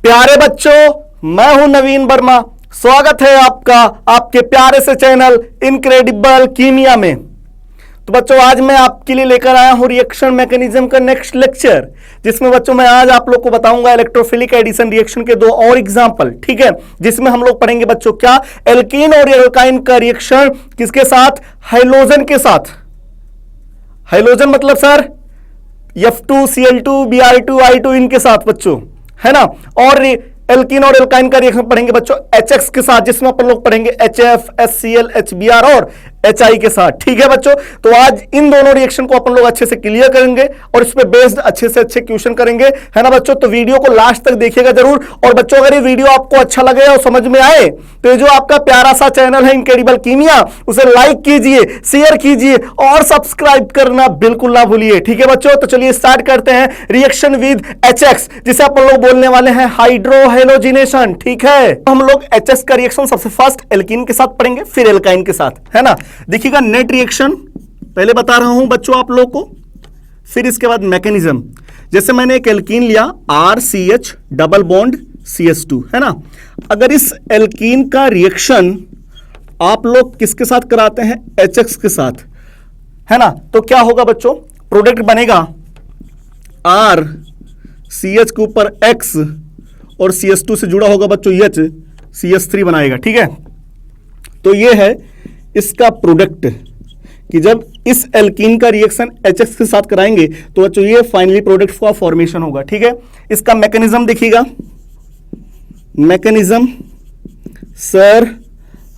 प्यारे बच्चों, मैं हूं नवीन वर्मा। स्वागत है आपका आपके प्यारे से चैनल इनक्रेडिबल कीमिया में। तो बच्चों, आज मैं आपके लिए लेकर आया हूं रिएक्शन मैकेनिज्म का नेक्स्ट लेक्चर, जिसमें बच्चों मैं आज आप लोग को बताऊंगा इलेक्ट्रोफिलिक एडिशन रिएक्शन के दो और एग्जांपल। ठीक है, जिसमें हम लोग पढ़ेंगे बच्चों क्या, एल्कीन और एल्काइन का रिएक्शन किसके साथ, हाइड्रोजन के साथ। हाइड्रोजन मतलब सर F2Cl2 Br2 I2 इनके साथ बच्चों, है ना। और एल्कीन और एल्काइन का रिएक्शन पढ़ेंगे बच्चों HX के साथ, जिसमें अपन लोग पढ़ेंगे HF, HCl, HBr और HI के साथ। ठीक है बच्चों, तो आज इन दोनों रिएक्शन को अपन लोग अच्छे से क्लियर करेंगे और इस पे बेस्ड अच्छे से अच्छे क्वेश्चन करेंगे, है ना बच्चों। तो वीडियो को लास्ट तक देखिएगा जरूर। और बच्चों, अगर ये वीडियो आपको अच्छा लगे और समझ में आए तो ये जो आपका प्यारा सा चैनल है इनक्रेडिबल कीमिया, उसे लाइक कीजिए, शेयर कीजिए और सब्सक्राइब करना बिल्कुल ना भूलिए। ठीक है बच्चों, तो चलिए स्टार्ट करते हैं रिएक्शन विद HX, जिसे अपन लोग बोलने वाले हैं हाइड्रोहेलोजिनेशन। ठीक है, हम लोग HX का रिएक्शन सबसे फर्स्ट एल्कीन के साथ पढ़ेंगे, फिर एल्काइन के साथ, है ना। देखिएगा नेट रिएक्शन पहले बता रहा हूं बच्चों आप लोग को, फिर इसके बाद मैकेनिज्म। जैसे मैंने एक एल्कीन लिया RCH डबल बॉन्ड CH2, है ना। अगर इस एल्कीन का रिएक्शन आप लोग किसके साथ कराते हैं, HX के साथ, है ना, तो क्या होगा बच्चों, प्रोडक्ट बनेगा RCH के ऊपर X और CH2 से जुड़ा होगा बच्चों H, CH3 बनाएगा। ठीक है, तो ये है इसका प्रोडक्ट कि जब इस एल्कीन का रिएक्शन HX के साथ कराएंगे तो बच्चों ये फाइनली प्रोडक्ट का फॉर्मेशन होगा। ठीक है, इसका मैकेनिज्म देखिएगा। मैकेनिज्म सर,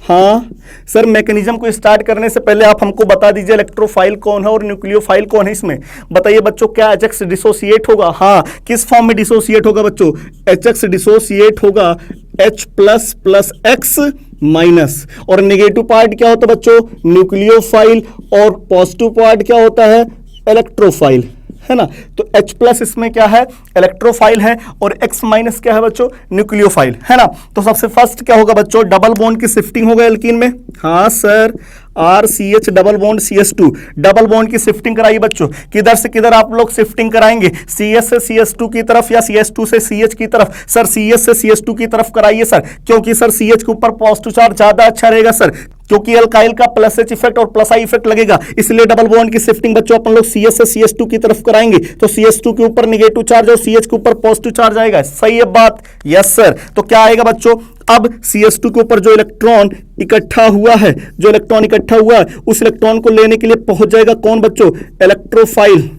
हाँ सर, मैकेनिज्म को स्टार्ट करने से पहले आप हमको बता दीजिए इलेक्ट्रोफाइल कौन है और न्यूक्लियोफाइल कौन है इसमें। बताइए बच्चों, क्या HX डिसोसिएट होगा? हाँ, किस फॉर्म में डिसोसिएट होगा बच्चों? HX डिसोसिएट होगा H plus plus X minus. और नेगेटिव पार्ट क्या होता है बच्चों, न्यूक्लियोफाइल। और पॉजिटिव पार्ट क्या होता है, इलेक्ट्रोफाइल, है ना। तो H प्लस इसमें क्या है, इलेक्ट्रोफाइल है, और X माइनस क्या है बच्चों, न्यूक्लियोफाइल, है ना। तो सबसे फर्स्ट क्या होगा बच्चों, डबल बॉन्ड की शिफ्टिंग होगा एल्कीन में। हाँ sir, RCH double bond CH2, double bond की शिफ्टिंग कराइए बच्चों। किधर से किधर आप लोग शिफ्टिंग कराएंगे, CS से CH2 की तरफ या CH2 से CH की तरफ? सर CS से CS2 की तरफ कराइए सर, क्योंकि सर CH के ऊपर पॉजिटिव चार्ज ज्यादा अच्छा रहेगा सर, क्योंकि अल्काइल का प्लस H इफेक्ट और प्लस I इफेक्ट लगेगा। इसलिए डबल बॉन्ड की शिफ्टिंग बच्चों अपन लोग CS से CH2 की तरफ कराएंगे, तो CH2 के ऊपर नेगेटिव चार्ज और CH के ऊपर पॉजिटिव चार्ज आएगा। सही है बात? Yes sir. तो क्या आएगा बच्चों, अब CH2 के ऊपर जो इलेक्ट्रॉन इकट्ठा हुआ है, जो इलेक्ट्रॉन इकट्ठा हुआ है, उस इलेक्ट्रॉन को लेने के लिए पहुंच जाएगा कौन बच्चों, इलेक्ट्रोफाइल।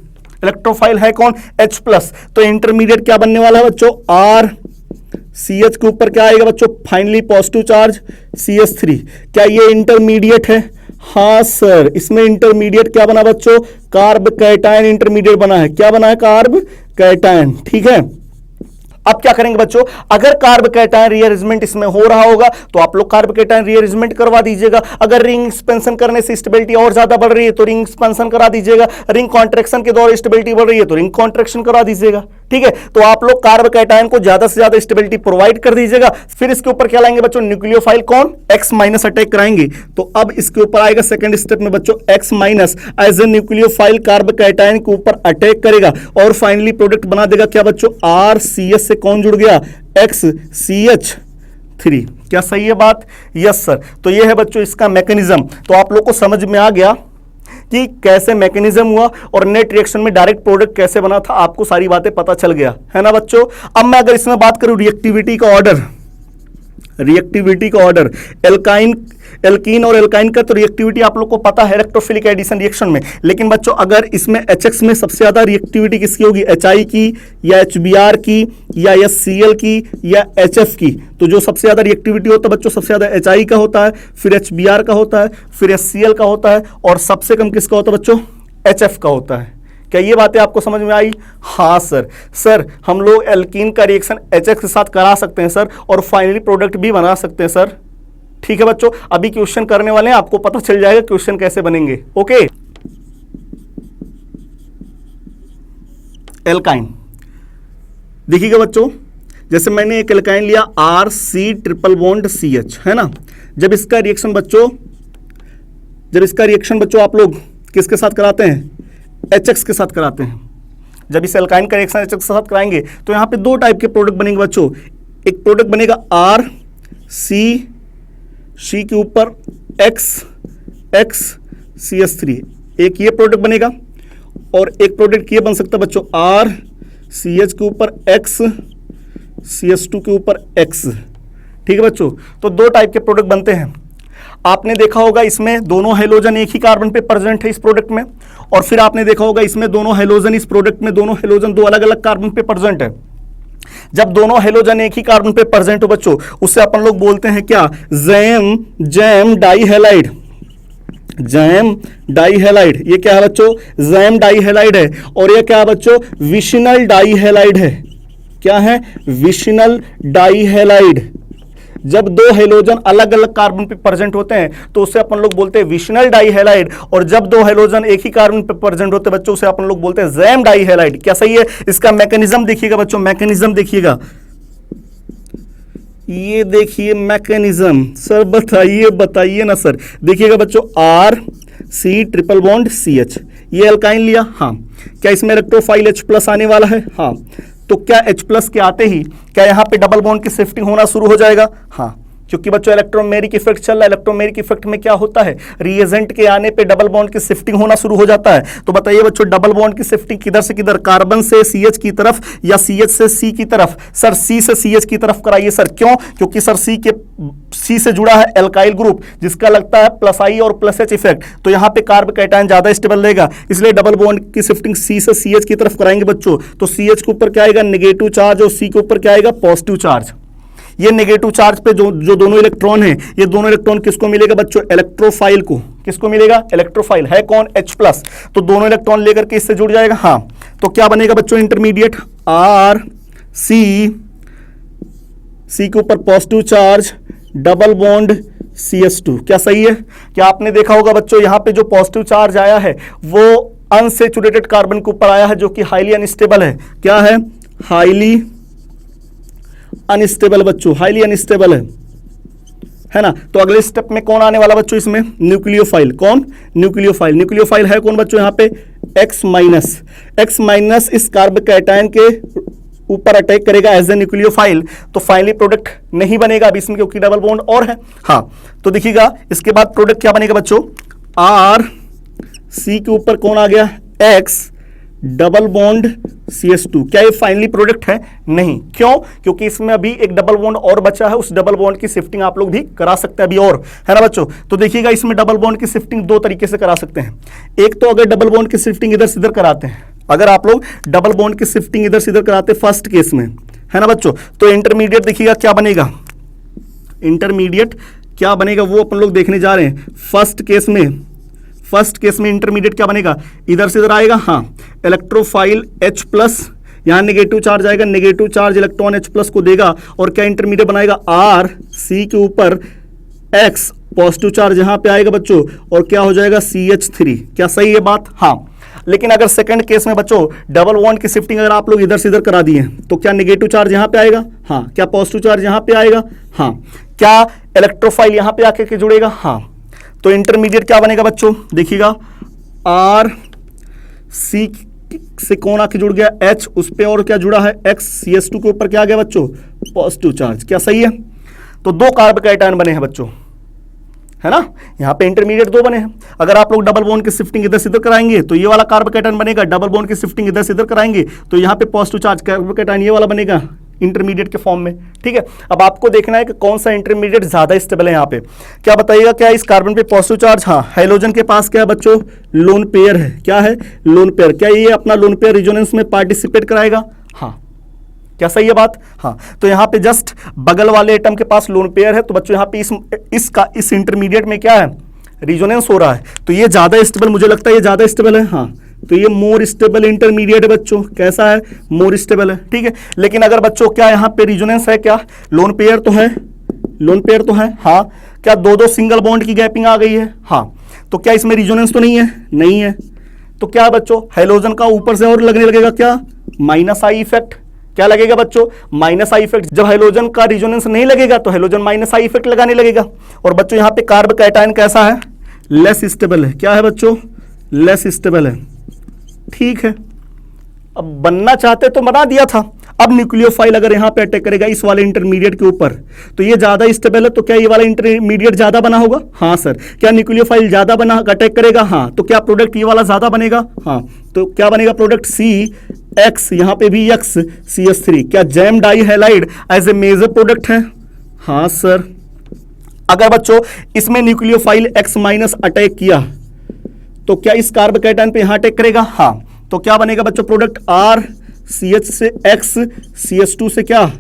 इलेक्ट्रोफाइल है कौन, H प्लस। तो इंटरमीडिएट क्या बनने वाला है बच्चों, RCH के ऊपर क्या आएगा बच्चों, फाइनली पॉजिटिव चार्ज CH3। क्या ये इंटरमीडिएट है? हाँ सर, इसमें इंटरमीडिएट क्या बना बच्चों, कार्ब कैटायन इंटरमीडिएट बना है। क्या बना है, कार्ब कैटायन। ठीक है, अब क्या करेंगे बच्चों, अगर कार्ब कैटायन रीअरेंजमेंट इसमें हो रहा होगा तो आप लोग कार्ब कैटायन रीअरेंजमेंट करवा दीजिएगा। अगर रिंग एक्सपेंशन करने से स्टेबिलिटी और ज्यादा बढ़ रही है तो रिंग एक्सपेंशन करा दीजिएगा। रिंग कॉन्ट्रैक्शन के दौरान स्टेबिलिटी बढ़ रही है तो रिंग कॉन्ट्रैक्शन करा दीजिएगा। ठीक है, तो आप लोग कार्ब कैटायन को ज्यादा से ज्यादा स्टेबिलिटी प्रोवाइड कर दीजिएगा। फिर इसके ऊपर क्या लाएंगे बच्चों, न्यूक्लियोफाइल कौन, X माइनस अटैक कराएंगे। तो अब इसके ऊपर आएगा सेकंड स्टेप में बच्चों, X minus as a nucleophile carbocation के ऊपर अटैक करेगा और फाइनली प्रोडक्ट बना देगा क्या बच्चों, RCH से कौन जुड़ गया, XCH3। क्या सही है बात? Yes sir. तो ये है बच्चों इसका मैकेनिज्म। तो आप लोग को समझ में आ गया कि कैसे मैकेनिज्म हुआ और नेट रिएक्शन में डायरेक्ट प्रोडक्ट कैसे बना था, आपको सारी बातें पता चल गया, है ना बच्चों। अब मैं अगर इसमें बात करूं रिएक्टिविटी का ऑर्डर, रिएक्टिविटी का ऑर्डर, एल्कीन और एल्काइन का तो रिएक्टिविटी आप लोग को पता है इलेक्ट्रोफिलिक एडिशन रिएक्शन में। लेकिन बच्चों अगर इसमें HX में सबसे ज्यादा रिएक्टिविटी किसकी होगी, HI की या HBr की या HCl की या HF की? तो जो सबसे ज्यादा रिएक्टिविटी होता है बच्चों, सबसे ज्यादा HI का होता है, फिर HBr का होता है, फिर HCl का होता है, और सबसे कम किसका होता है बच्चों, HF का होता है। क्या ये बातें आपको समझ में आई? हाँ सर। सर हम लोग एल्कीन का रिएक्शन HX के साथ करा सकते हैं सर, और फाइनली प्रोडक्ट भी बना सकते हैं सर। ठीक है बच्चों, अभी क्वेश्चन करने वाले हैं, आपको पता चल जाएगा क्वेश्चन कैसे बनेंगे। ओके, एल्काइन देखिएगा बच्चों, जैसे मैंने एक एल्काइन लिया RC ट्रिपल बॉन्ड CH, है ना। जब इसका रिएक्शन बच्चों आप लोग किसके साथ कराते हैं, HX के साथ कराते हैं। जब इस एल्काइन का रिएक्शन HX के साथ कराएंगे तो यहाँ पे दो टाइप के प्रोडक्ट बनेंगे बच्चों, एक प्रोडक्ट बनेगा आर सी के ऊपर एक्स CH3, एक ये प्रोडक्ट बनेगा, और एक प्रोडक्ट ये बन सकता है बच्चों आर CH के ऊपर एक्स CH2 के ऊपर एक्स। ठीक है बच्चों, तो दो टाइप के प्रोडक्ट बनते हैं। आपने देखा होगा इसमें दोनों हेलोजन एक ही कार्बन पे प्रेजेंट है इस प्रोडक्ट में, और फिर आपने देखा होगा इसमें दोनों हेलोजन इस प्रोडक्ट में दोनों हेलोजन दो अलग अलग कार्बन पे प्रेजेंट है। जब दोनों हेलोजन एक ही कार्बन पे प्रेजेंट हो बच्चों, उससे अपन लोग बोलते हैं क्या, जैम डाइहैलाइड। जैम डाइहैलाइड, ये क्या है बच्चों, जैम डाइहैलाइड है। और ये क्या है बच्चों, विशिनल डाइहैलाइड है। क्या है, विशिनल डाइहैलाइड। जब दो हेलोजन अलग अलग कार्बन पे प्रेजेंट होते हैं तो उसे अपन लोग बोलते हैं विशिनल डाइहैलाइड, और जब दो हेलोजन एक ही कार्बन पे प्रेजेंट होते हैं बच्चों, उसे अपन लोग बोलते हैं जैम डाइहैलाइड। क्या सही है? इसका मैकेनिज्म देखिएगा बच्चों, मैकेनिज्म देखिएगा, ये देखिए मैकेनिज्म। सर बताइए ना सर। देखिएगा बच्चों, R C triple bond CH, ये अल्काइन लिया, हाँ। क्या इसमें इलेक्ट्रोफाइल H+ आने वाला है? हाँ। तो क्या H+ के आते ही क्या यहाँ पे डबल बॉन्ड की शिफ्टिंग होना शुरू हो जाएगा? हाँ, क्योंकि बच्चों इलेक्ट्रोमेरिक इफेक्ट चल रहा है। इलेक्ट्रोमेरिक इफेक्ट में क्या होता है, रिएजेंट के आने पे डबल बॉन्ड की शिफ्टिंग होना शुरू हो जाता है। तो बताइए बच्चों, डबल बॉन्ड की शिफ्टिंग किधर से किधर, कार्बन से CH की तरफ या CH से C की तरफ? सर C से CH की तरफ कराइए सर। क्यों? क्योंकि सर C से जुड़ा है एल्काइल ग्रुप जिसका लगता है +I और +H इफेक्ट, तो यहाँ पे कार्ब कैटायन ज्यादा स्टेबल रहेगा, इसलिए डबल बॉन्ड की शिफ्टिंग C से CH की तरफ कराएंगे बच्चों। तो CH के ऊपर क्या आएगा, नेगेटिव चार्ज, और C के ऊपर क्या आएगा, पॉजिटिव चार्ज। ये नेगेटिव चार्ज पे जो दोनों इलेक्ट्रॉन हैं, ये दोनों इलेक्ट्रॉन किसको मिलेगा बच्चों, इलेक्ट्रोफाइल को। किसको मिलेगा, इलेक्ट्रोफाइल है कौन, H+, तो दोनों इलेक्ट्रॉन लेकर के इससे जुड़ जाएगा। हाँ, तो क्या बनेगा बच्चों, इंटरमीडिएट आर सी के ऊपर positive charge, double bond CH2। क्या सही है? क्या आपने देखा होगा बच्चों, यहाँ पे जो पॉजिटिव चार्ज आया है वो अनसैचुरेटेड कार्बन के ऊपर आया है जो कि हाईली अनस्टेबल है। क्या है, हाईली अनस्टेबल बच्चों, हाईली अनस्टेबल है ना। तो अगले स्टेप में कौन आने वाला बच्चों, इसमें न्यूक्लियोफाइल। कौन, न्यूक्लियोफाइल। न्यूक्लियोफाइल है कौन बच्चों, यहाँ पे X- इस कार्ब कैटायन के ऊपर अटैक करेगा एज ए न्यूक्लियोफाइल, तो फाइनली प्रोडक्ट नहीं बनेगा अभी इसमें, क्योंकि डबल बॉन्ड और है। हाँ, तो देखिएगा इसके बाद प्रोडक्ट क्या बनेगा बच्चों, आर सी के ऊपर कौन आ गया, X डबल बॉन्ड CH2। क्या ये फाइनली प्रोडक्ट है? नहीं। क्यों? क्योंकि इसमें अभी एक डबल बॉन्ड और बचा है, उस डबल बॉन्ड की शिफ्टिंग आप लोग भी करा सकते हैं अभी और, है ना बच्चों। तो देखिएगा इसमें डबल बॉन्ड की शिफ्टिंग दो तरीके से करा सकते हैं। एक तो अगर डबल बॉन्ड की शिफ्टिंग इधर से इधर कराते हैं, अगर आप लोग डबल बॉन्ड की शिफ्टिंग इधर से इधर कराते फर्स्ट केस में, है ना बच्चों, तो इंटरमीडिएट देखिएगा क्या बनेगा, इंटरमीडिएट क्या बनेगा वो अपन लोग देखने जा रहे हैं। फर्स्ट केस में इंटरमीडिएट क्या बनेगा, इधर से इधर आएगा, हाँ, इलेक्ट्रोफाइल H+, यहां नेगेटिव चार्ज आएगा, नेगेटिव चार्ज इलेक्ट्रॉन H+ को देगा, और क्या इंटरमीडिएट बनाएगा, आर सी के ऊपर X पॉजिटिव चार्ज यहां पे आएगा बच्चों, और क्या हो जाएगा, CH3। क्या सही है बात? हाँ। लेकिन अगर सेकंड केस में बच्चों डबल बॉन्ड की शिफ्टिंग अगर आप लोग इधर से इधर करा दिए तो क्या नेगेटिव चार्ज यहां पे आएगा, हाँ, क्या पॉजिटिव चार्ज यहां पे आएगा, हाँ, क्या इलेक्ट्रोफाइल यहां पे आके के जुड़ेगा, हाँ। तो इंटरमीडिएट क्या बनेगा बच्चों, देखिएगा आर सी से कौन आके जुड़ गया, H, उस पे और क्या जुड़ा है, X, CH2 के ऊपर क्या आ गया बच्चों, पॉजिटिव चार्ज। क्या सही है? तो दो कार्ब कैटायन बने हैं बच्चों, है ना। यहाँ पे इंटरमीडिएट दो बने हैं। अगर आप लोग डबल बॉन्ड की शिफ्टिंग इधर से इधर कराएंगे तो ये वाला कार्ब कैटायन बनेगा, डबल बॉन्ड की शिफ्टिंग इधर से इधर कराएंगे तो यहाँ पे पॉजिटिव चार्ज कार्ब कैटायन ये वाला बनेगा इंटरमीडिएट के फॉर्म में। ठीक है, अब आपको देखना है कि कौन सा इंटरमीडिएट ज्यादा स्टेबल है। यहाँ पे क्या बताइएगा, क्या इस कार्बन पे पॉजिटिव चार्ज, हाँ, हाइड्रोजन के पास क्या है बच्चों, लोन पेयर है। क्या है, लोन पेयर। क्या ये अपना लोन पेयर रिजोनेंस में पार्टिसिपेट कराएगा, हाँ। क्या सही है बात, हाँ। तो यहाँ पे जस्ट बगल वाले एटम के पास लोन पेयर है, तो बच्चों यहाँ पे इस इंटरमीडिएट में क्या है, रिजोनेंस हो रहा है, तो ये ज्यादा स्टेबल, मुझे लगता है ये ज्यादा स्टेबल है, हाँ। तो ये मोर स्टेबल इंटरमीडिएट है बच्चों। कैसा है, मोर स्टेबल है। ठीक है, लेकिन अगर बच्चों क्या यहाँ पे रिजोनेंस है, क्या लोन पेयर तो है, लोन पेयर तो है, हाँ। क्या दो दो सिंगल बॉन्ड की गैपिंग आ गई है, हाँ। तो क्या इसमें रिजोनेंस तो नहीं है, नहीं है। तो क्या बच्चों हाइड्रोजन का ऊपर से और लगने लगेगा क्या, -I इफेक्ट। क्या लगेगा बच्चों, -I इफेक्ट। जब हाइड्रोजन का रिजोनेंस नहीं लगेगा तो हाइड्रोजन -I इफेक्ट लगाने लगेगा। और बच्चों यहाँ पे कार्ब कैटायन कैसा है, लेस स्टेबल है। क्या है बच्चों, लेस स्टेबल है। ठीक है, अब बनना चाहते तो बना दिया था, अब न्यूक्लियोफाइल अगर यहाँ पे अटैक करेगा इस वाले इंटरमीडिएट के ऊपर, तो ये ज्यादा स्टेबल है, तो क्या ये वाला इंटरमीडिएट ज्यादा बना होगा? हाँ सर। क्या न्यूक्लियोफाइल ज्यादा बना अटैक करेगा? हाँ। तो क्या प्रोडक्ट ये वाला ज्यादा बनेगा? हाँ। तो क्या बनेगा प्रोडक्ट? सी एक्स, यहाँ पे भी एक्स, CH3। क्या gem dihalide as a major product है? हाँ सर। अगर बच्चों इसमें न्यूक्लियोफाइल X माइनस अटैक किया तो क्या इस कार्बोकैटायन पे यहां अटैक करेगा? हाँ। तो क्या बनेगा बच्चों प्रोडक्ट? R CH से X, CH2 से क्या?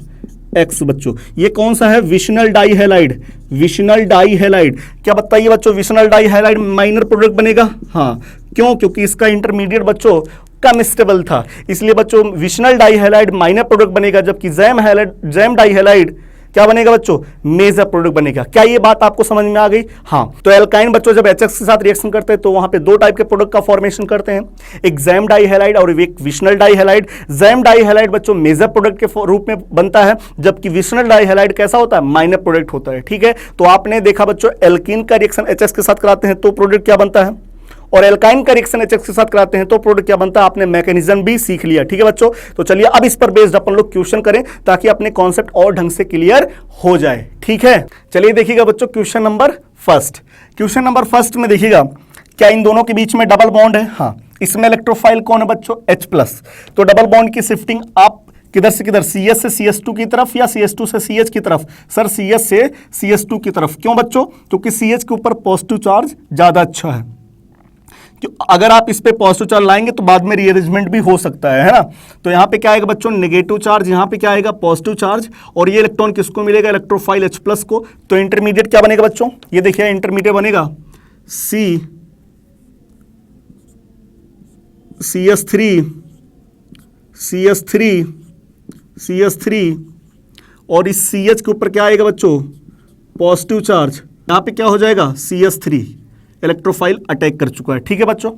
X। बच्चों ये कौन सा है? Vicinal dihalide. Vicinal dihalide. क्या बताइए बच्चों, vicinal dihalide minor product बनेगा? हाँ। क्यों? क्योंकि इसका इंटरमीडिएट बच्चों कम स्टेबल था, इसलिए बच्चों vicinal dihalide minor product बनेगा, जबकि जैम डाई हैलाइड क्या बनेगा बच्चों? मेजर प्रोडक्ट बनेगा। क्या ये बात आपको समझ में आ गई? हाँ। तो एल्काइन बच्चों जब HX के साथ रिएक्शन करते हैं तो वहां पे दो टाइप के प्रोडक्ट का फॉर्मेशन करते हैं, एक जैम डाई हैलाइड और एक vicinal dihalide. Gem dihalide बच्चों मेजर प्रोडक्ट के रूप में बनता है, जबकि विशनल डाई हैलाइड कैसा होता है? माइनर प्रोडक्ट होता है। ठीक है, तो आपने देखा बच्चों एल्कीन का रिएक्शन HX के साथ कराते हैं तो प्रोडक्ट क्या बनता है, और एल्काइन का रिएक्शन HX के साथ कराते हैं तो प्रोडक्ट क्या बनता है। आपने मैकेनिज्म भी सीख लिया। ठीक है बच्चों, तो चलिए अब इस पर बेस्ड अपन लोग क्वेश्चन करें ताकि अपने कॉन्सेप्ट और ढंग से क्लियर हो जाए। ठीक है, चलिए देखिएगा बच्चों question number first. Question number first में देखिएगा, क्या इन दोनों के बीच में डबल बॉन्ड है? हाँ। इसमें इलेक्ट्रोफाइल कौन है बच्चों? H+। तो डबल बॉन्ड की शिफ्टिंग आप किधर से किधर? CS से CH2 की तरफ या CS2 से CH की तरफ? सर CS से CS2 की तरफ। क्यों बच्चों? क्योंकि CH के ऊपर पॉजिटिव चार्ज ज्यादा अच्छा है। अगर आप इस पे पॉजिटिव चार्ज लाएंगे तो बाद में रीअरेंजमेंट भी हो सकता है ना। तो यहाँ पे क्या आएगा बच्चों? नेगेटिव चार्ज, यहाँ पे क्या आएगा? Positive charge. और ये इलेक्ट्रॉन किसको मिलेगा? इलेक्ट्रोफाइल H+ को। तो इंटरमीडिएट क्या बनेगा बच्चों? ये देखिए इंटरमीडिएट बनेगा CH3 और इस CH के ऊपर क्या आएगा बच्चों? Positive charge. यहाँ पे क्या हो जाएगा? CH3 इलेक्ट्रोफाइल अटैक कर चुका है। ठीक है बच्चों,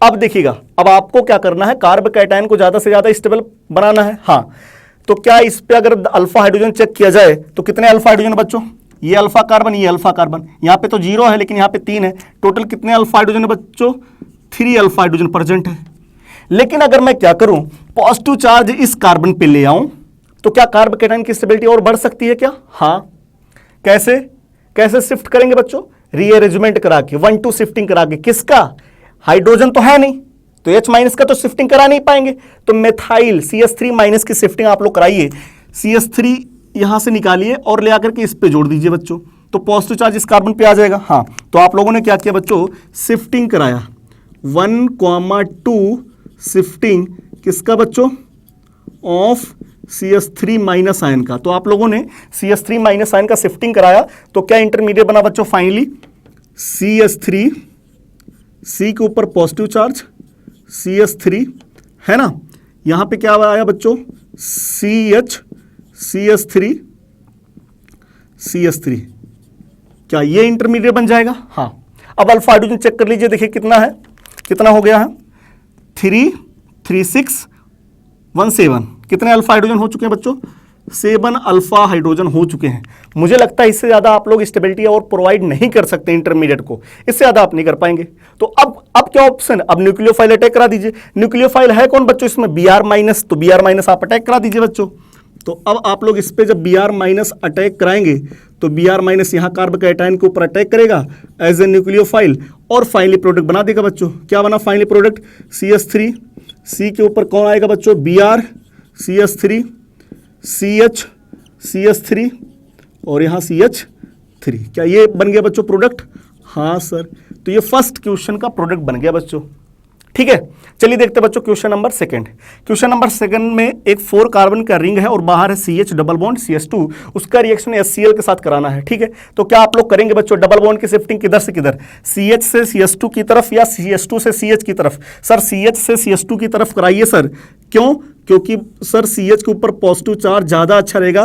अब देखिएगा, अब आपको क्या करना है? कार्बोकैटायन को ज्यादा से ज्यादा स्टेबल बनाना है। हाँ। तो क्या इस पे अगर अल्फा हाइड्रोजन चेक किया जाए तो कितने अल्फा हाइड्रोजन बच्चों? ये अल्फा कार्बन, ये अल्फा कार्बन। यहाँ पे तो 0 है लेकिन यहाँ पे 3 है। टोटल कितने अल्फा हाइड्रोजन है बच्चों? 3 अल्फा हाइड्रोजन प्रेजेंट है। लेकिन अगर मैं क्या करूं, पॉजिटिव चार्ज इस कार्बन पे ले आऊं तो क्या कार्बोकैटायन की स्टेबिलिटी और बढ़ सकती है क्या? हाँ। कैसे? कैसे शिफ्ट करेंगे बच्चों? रीअरेंजमेंट करा के, 1-2 शिफ्टिंग करा के। किसका? हाइड्रोजन तो है नहीं तो H माइनस का तो शिफ्टिंग करा नहीं पाएंगे, तो मेथाइल CH3 माइनस की शिफ्टिंग आप लोग कराइए। CH3 यहां से निकालिए और ले आकर के इस पे जोड़ दीजिए बच्चों, तो पॉजिटिव चार्ज इस कार्बन पे आ जाएगा। हाँ। तो आप लोगों ने क्या किया बच्चों? शिफ्टिंग कराया, 1,2 शिफ्टिंग किसका बच्चों? ऑफ CH3 माइनस आयन का। तो आप लोगों ने CH3 माइनस आयन का शिफ्टिंग कराया तो क्या इंटरमीडिएट बना बच्चों? फाइनली CH3, C के ऊपर पॉजिटिव चार्ज CH3 है ना। यहां पे क्या आया बच्चों? CH3 क्या ये इंटरमीडिएट बन जाएगा? हाँ। अब अल्फा हाइड्रोजन चेक कर लीजिए, देखिए कितना है, कितना हो गया है? 3, 3, 6, 1, 7। कितने अल्फा हाइड्रोजन हो चुके हैं बच्चों? 7 अल्फा हाइड्रोजन हो चुके हैं। मुझे लगता है इससे ज्यादा आप लोग स्टेबिलिटी और प्रोवाइड नहीं कर सकते इंटरमीडिएट को, इससे ज्यादा आप नहीं कर पाएंगे। तो अब क्या ऑप्शन? अब न्यूक्लियोफाइल अटैक करा दीजिए। न्यूक्लियोफाइल है कौन बच्चों इसमें? Br minus. तो Br माइनस आप अटैक करा दीजिए बच्चों। तो अब आप लोग इस पे जब Br माइनस अटैक कराएंगे तो Br माइनस यहाँ कार्बोकैटायन के ऊपर अटैक करेगा एज ए न्यूक्लियोफाइल और फाइनली प्रोडक्ट बना देगा बच्चों। क्या बना फाइनली प्रोडक्ट? CH3, C के ऊपर कौन आएगा बच्चों? Br, CH3, CH3 और यहाँ CH3। क्या ये बन गया बच्चों प्रोडक्ट? हाँ सर। तो ये फर्स्ट क्वेश्चन का प्रोडक्ट बन गया बच्चों। ठीक है, चलिए देखते हैं बच्चों question number second. Question number second में एक 4 कार्बन का रिंग है और बाहर है CH डबल बॉन्ड CH2, उसका रिएक्शन HCl के साथ कराना है। ठीक है, तो क्या आप लोग करेंगे बच्चों? डबल बॉन्ड की शिफ्टिंग किधर से किधर? CH से CH2 की तरफ या CH2 से CH की तरफ? सर CH से CH2 की तरफ कराइए सर। क्यों? क्योंकि सर CH के ऊपर पॉजिटिव चार्ज ज्यादा अच्छा रहेगा,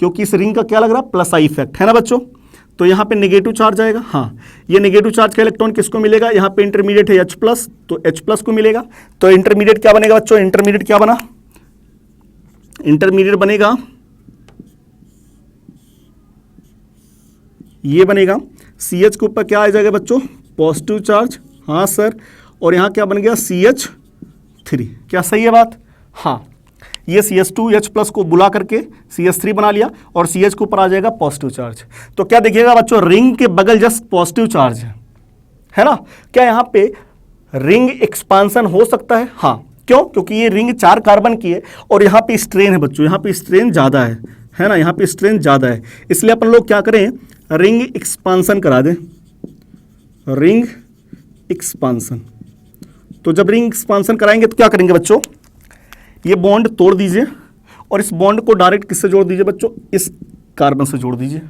क्योंकि इस रिंग का क्या लग रहा है? प्लस आई इफेक्ट है ना बच्चों। तो यहाँ पे नेगेटिव चार्ज आएगा। हाँ, ये नेगेटिव चार्ज का इलेक्ट्रॉन किसको मिलेगा? यहाँ पे इंटरमीडिएट है H+, तो H+ को मिलेगा। तो इंटरमीडिएट क्या बनेगा बच्चों? इंटरमीडिएट क्या बना? इंटरमीडिएट बनेगा, ये बनेगा CH के ऊपर क्या आ जाएगा बच्चों? Positive charge. हाँ सर। और यहाँ क्या बन गया? CH3। क्या सही है बात? हाँ। ये CH2H+ को बुला करके CH3 बना लिया और CH के ऊपर आ जाएगा पॉजिटिव चार्ज। तो क्या देखिएगा बच्चों, रिंग के बगल जस्ट पॉजिटिव चार्ज है ना। क्या यहाँ पे रिंग एक्सपांसन हो सकता है? हाँ। क्यों? क्योंकि ये रिंग 4 कार्बन की है और यहाँ पे स्ट्रेन है बच्चों, यहाँ पे स्ट्रेन ज़्यादा है ना, यहाँ पे स्ट्रेन ज़्यादा है, इसलिए अपन लोग क्या करें, रिंग एक्सपांसन करा दें, रिंग एक्सपांसन। तो जब रिंग एक्सपांसन कराएंगे तो क्या करेंगे बच्चों, ये बॉन्ड तोड़ दीजिए और इस बॉन्ड को डायरेक्ट किससे जोड़ दीजिए बच्चों, इस कार्बन से जोड़ दीजिए,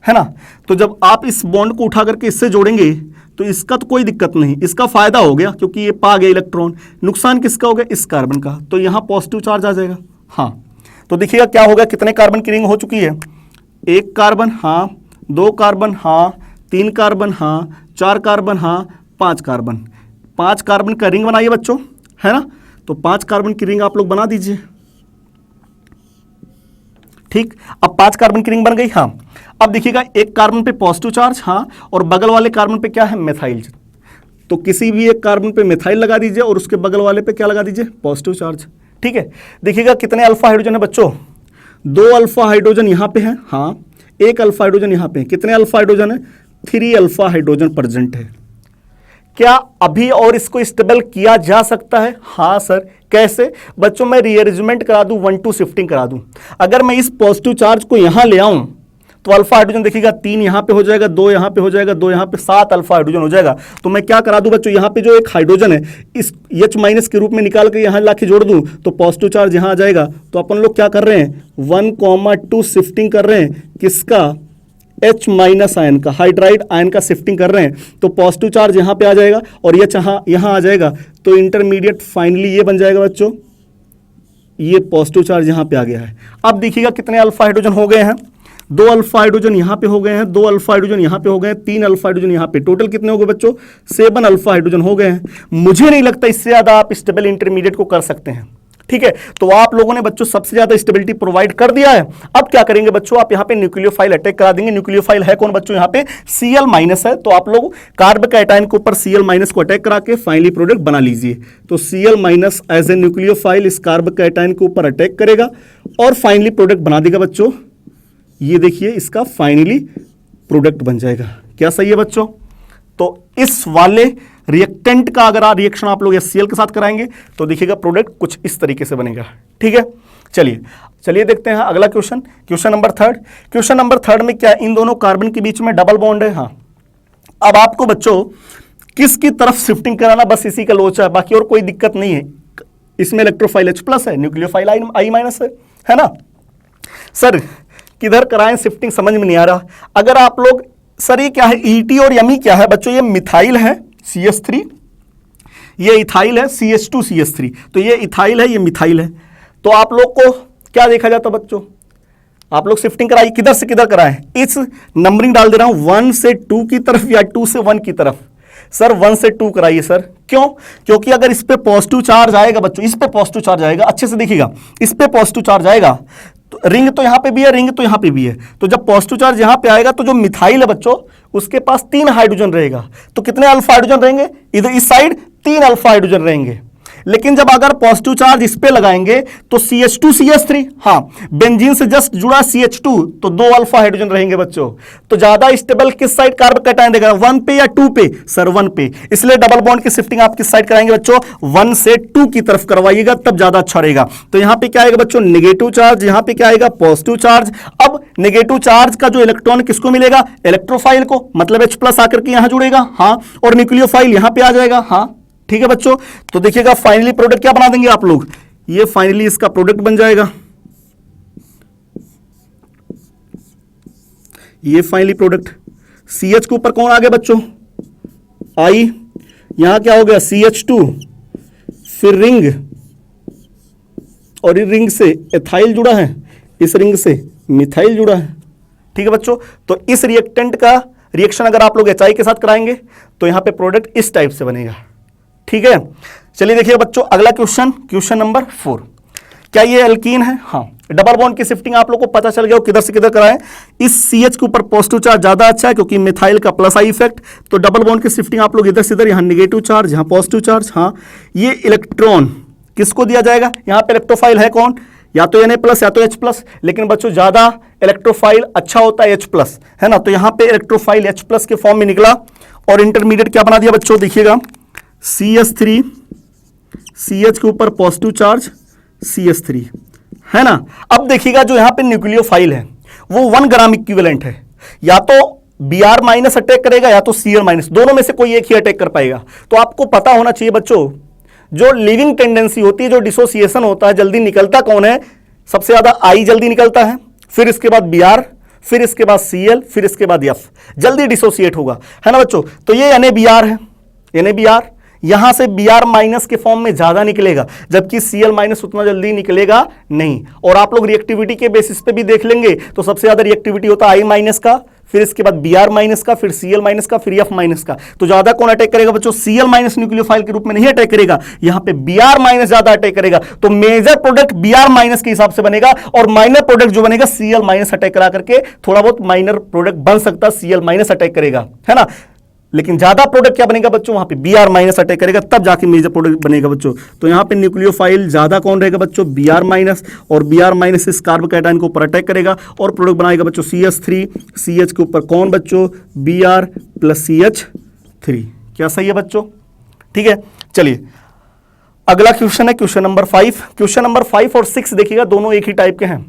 है ना। तो जब आप इस बॉन्ड को उठा करके इससे जोड़ेंगे तो इसका तो कोई दिक्कत नहीं, इसका फायदा हो गया क्योंकि ये पा गया इलेक्ट्रॉन। नुकसान किसका हो गया, इस कार्बन का। तो यहाँ पॉजिटिव चार्ज आ जाएगा। हाँ, तो देखिएगा क्या होगा, कितने कार्बन की रिंग हो चुकी है, 1 कार्बन, हाँ, 2 कार्बन, हाँ, 3 कार्बन, हाँ, 4 कार्बन, हाँ, 5 कार्बन। 5 कार्बन का रिंग बनाइए बच्चों, है ना। तो 5 कार्बन की रिंग आप लोग बना दीजिए। ठीक, अब 5 कार्बन की रिंग बन गई। हाँ, अब देखिएगा 1 कार्बन पे पॉजिटिव चार्ज, हाँ, और बगल वाले कार्बन पे क्या है, मिथाइल। तो किसी भी एक कार्बन पे मिथाइल लगा दीजिए और उसके बगल वाले पे क्या लगा दीजिए, पॉजिटिव चार्ज। ठीक है, देखिएगा कितने अल्फा हाइड्रोजन है बच्चों, 2 अल्फा हाइड्रोजन यहाँ पे है, हाँ, 1 अल्फा हाइड्रोजन यहाँ पे है। कितने अल्फा हाइड्रोजन है, 3 अल्फा हाइड्रोजन प्रेजेंट है। क्या अभी और इसको स्टेबल किया जा सकता है? हाँ सर। कैसे बच्चों, मैं रीअरेंजमेंट करा दूं, 1-2 शिफ्टिंग करा दूं। अगर मैं इस पॉजिटिव चार्ज को यहां ले आऊं तो अल्फा हाइड्रोजन देखिएगा 3 यहां पे हो जाएगा, 2 यहां पे हो जाएगा, 2 यहां पे, 7 अल्फा हाइड्रोजन हो जाएगा। तो मैं क्या करा दूं बच्चों, यहां पे जो एक हाइड्रोजन है इस H- के रूप में निकाल के यहां लाके जोड़ दूं तो पॉजिटिव चार्ज यहां आ जाएगा। तो अपन लोग क्या कर रहे हैं, 1,2 शिफ्टिंग कर रहे हैं, किसका, H- आयन का, हाइड्राइड आयन का शिफ्टिंग कर रहे हैं। तो पॉजिटिव चार्ज यहां पे आ जाएगा और ये यहां आ जाएगा। तो इंटरमीडिएट फाइनली ये बन जाएगा बच्चों, ये पॉजिटिव चार्ज यहां पे आ गया है। अब देखिएगा कितने अल्फा हाइड्रोजन हो गए हैं, 2 अल्फा हाइड्रोजन यहां पे हो गए हैं, 2 अल्फा हाइड्रोजन यहां पे हो गए हैं, 3 अल्फा हाइड्रोजन यहां पे। टोटल कितने हो गए बच्चों, 7 अल्फा हाइड्रोजन हो गए हैं। मुझे नहीं लगता इससे ज्यादा आप स्टेबल इंटरमीडिएट को कर सकते हैं। ठीक है, तो आप लोगों ने बच्चों सबसे ज्यादा स्टेबिलिटी प्रोवाइड कर दिया है। अब क्या करेंगे बच्चों, आप यहां पे न्यूक्लियोफाइल अटैक करा देंगे। न्यूक्लियोफाइल है कौन बच्चों, यहां पे Cl- है। तो आप लोग कार्बोकैटायन के ऊपर Cl- को अटैक करा के फाइनली प्रोडक्ट बना लीजिए। तो Cl- एज ए न्यूक्लियोफाइल इस कार्बोकैटायन के ऊपर अटैक करेगा और फाइनली प्रोडक्ट बना देगा बच्चों। ये देखिए इसका फाइनली प्रोडक्ट बन जाएगा। क्या सही है बच्चों? तो इस वाले रिएक्टेंट का अगर रिएक्शन आप लोग HCl के साथ कराएंगे तो देखिएगा प्रोडक्ट कुछ इस तरीके से बनेगा। ठीक है, चलिए देखते हैं अगला question, question number 3। Question number 3 में क्या, इन दोनों कार्बन के बीच में डबल बॉन्ड है। हाँ, अब आपको बच्चों किसकी तरफ शिफ्टिंग कराना, बस इसी का लोचा है, बाकी और कोई दिक्कत नहीं है। इसमें इलेक्ट्रोफाइल H+ है, न्यूक्लियोफाइल I- है ना। सर किधर कराएं शिफ्टिंग, समझ में नहीं आ रहा। अगर आप लोग, सर ये क्या है, ET और यमी क्या है बच्चों, ये मिथाइल है CH3, ये इथाइल है CH2CH3। तो ये इथाइल है, ये मिथाइल है। तो आप लोग को क्या देखा जाता बच्चों, आप लोग शिफ्टिंग कराइए, किधर से किधर कराएं, इस नंबरिंग डाल दे रहा हूं 1 से 2 की तरफ या 2 से 1 की तरफ। सर 1 से 2 कराइए सर। क्यों? क्योंकि अगर इस पे पॉजिटिव चार्ज आएगा बच्चों, इस पे पॉजिटिव चार्ज आएगा, अच्छे से देखिएगा, इस पे पॉजिटिव चार्ज आएगा तो रिंग तो यहां पे भी है, रिंग तो यहां पे भी है। तो जब पॉजिटिव चार्ज यहां पे आएगा तो जो मिथाइल है बच्चों उसके पास 3 हाइड्रोजन रहेगा। तो कितने अल्फा हाइड्रोजन रहेंगे, इधर इस साइड 3 अल्फा हाइड्रोजन रहेंगे। लेकिन जब अगर पॉजिटिव चार्ज इस पे लगाएंगे तो CH2CH3, हाँ, बेंजीन से जस्ट जुड़ा CH2, तो 2 अल्फा हाइड्रोजन रहेंगे बच्चों। तो ज्यादा स्टेबल किस साइड कार्बोकैटायन देगा, 1 पे या 2 पे, सर 1 पे। इसलिए डबल बॉन्ड की शिफ्टिंग आप किस साइड कराएंगे बच्चों, 1 से 2 की तरफ करवाइएगा, तब ज्यादा अच्छा रहेगा। तो यहां पे क्या आएगा बच्चों, नेगेटिव चार्ज, यहां पे क्या आएगा, पॉजिटिव चार्ज। अब नेगेटिव चार्ज का जो इलेक्ट्रॉन किसको मिलेगा, इलेक्ट्रोफाइल को, मतलब H+ आकर के यहां जुड़ेगा, हाँ, और न्यूक्लियोफाइल यहां पे आ जाएगा, हाँ। ठीक है बच्चों, तो देखिएगा फाइनली प्रोडक्ट क्या बना देंगे आप लोग, ये फाइनली इसका प्रोडक्ट बन जाएगा। ये फाइनली प्रोडक्ट CH के ऊपर कौन आ गया बच्चों, I, यहां क्या हो गया CH2, फिर रिंग, और इस रिंग से एथाइल जुड़ा है, इस रिंग से मिथाइल जुड़ा है। ठीक है बच्चों, तो इस रिएक्टेंट का रिएक्शन अगर आप लोग HI के साथ कराएंगे तो यहां पे प्रोडक्ट इस टाइप से बनेगा। ठीक है, चलिए देखिए बच्चों अगला क्वेश्चन, क्वेश्चन नंबर 4। क्या ये एल्कीन है? हाँ, डबल बॉन्ड की शिफ्टिंग आप लोग को पता चल गया किधर से किधर कराएं। इस CH के ऊपर पॉजिटिव चार्ज ज्यादा अच्छा है क्योंकि मिथाइल का +I इफेक्ट। तो डबल बॉन्ड की शिफ्टिंग आप लोग इधर से इधर, यहां नेगेटिव चार्ज, यहां पॉजिटिव चार्ज, हाँ। ये इलेक्ट्रॉन किसको दिया जाएगा? यहां पे इलेक्ट्रोफाइल है कौन? या तो Na+ या तो H+, लेकिन बच्चों ज्यादा इलेक्ट्रोफाइल अच्छा होता है H+, है ना। तो यहां पे इलेक्ट्रोफाइल H+ के फॉर्म में निकला और इंटरमीडिएट क्या बना दिया बच्चों? देखिएगा CH3, CH के ऊपर पॉजिटिव चार्ज CH3, है ना। अब देखिएगा जो यहां पे न्यूक्लियोफाइल है वो 1 ग्राम इक्विवेलेंट है, या तो Br- अटैक करेगा या तो Cl-, दोनों में से कोई एक ही अटैक कर पाएगा। तो आपको पता होना चाहिए बच्चों, जो लिविंग टेंडेंसी होती है, जो डिसोसिएशन होता है, जल्दी निकलता कौन है? सबसे ज्यादा I जल्दी निकलता है, फिर इसके बाद Br, फिर इसके बाद Cl, फिर इसके बाद F, जल्दी डिसोसिएट होगा, है ना बच्चों। तो ये NaBr है, NaBr यहां से Br- के फॉर्म में ज्यादा निकलेगा, जबकि Cl- उतना जल्दी निकलेगा नहीं। और आप लोग रिएक्टिविटी के बेसिस पे भी देख लेंगे तो सबसे ज्यादा रिएक्टिविटी होता है I- का, फिर इसके बाद Br- का, फिर Cl- का, फिर F- का। तो ज्यादा कौन अटैक करेगा बच्चों? Cl- न्यूक्लियोफाइल के रूप में नहीं अटैक करेगा, यहां पे Br- ज्यादा अटैक करेगा। तो मेजर प्रोडक्ट Br- के हिसाब से बनेगा और माइनर प्रोडक्ट जो बनेगा Cl- अटैक करा करके, थोड़ा बहुत माइनर प्रोडक्ट बन सकता है, Cl- अटैक करेगा, है ना। लेकिन ज्यादा प्रोडक्ट क्या बनेगा बच्चों? वहां पे Br- अटैक करेगा, तब जाके मेजर प्रोडक्ट बनेगा बच्चों। तो यहां पे न्यूक्लियोफाइल ज्यादा कौन रहेगा बच्चों? Br- और Br- इस कार्बोकैटायन के ऊपर अटैक करेगा और प्रोडक्ट बनाएगा बच्चों CH3, CH के ऊपर कौन बच्चों? Br + CH3। क्या सही है बच्चों? ठीक है, चलिए अगला क्वेश्चन है क्वेश्चन नंबर 5। क्वेश्चन नंबर 5 और 6 देखिएगा, दोनों एक ही टाइप के हैं।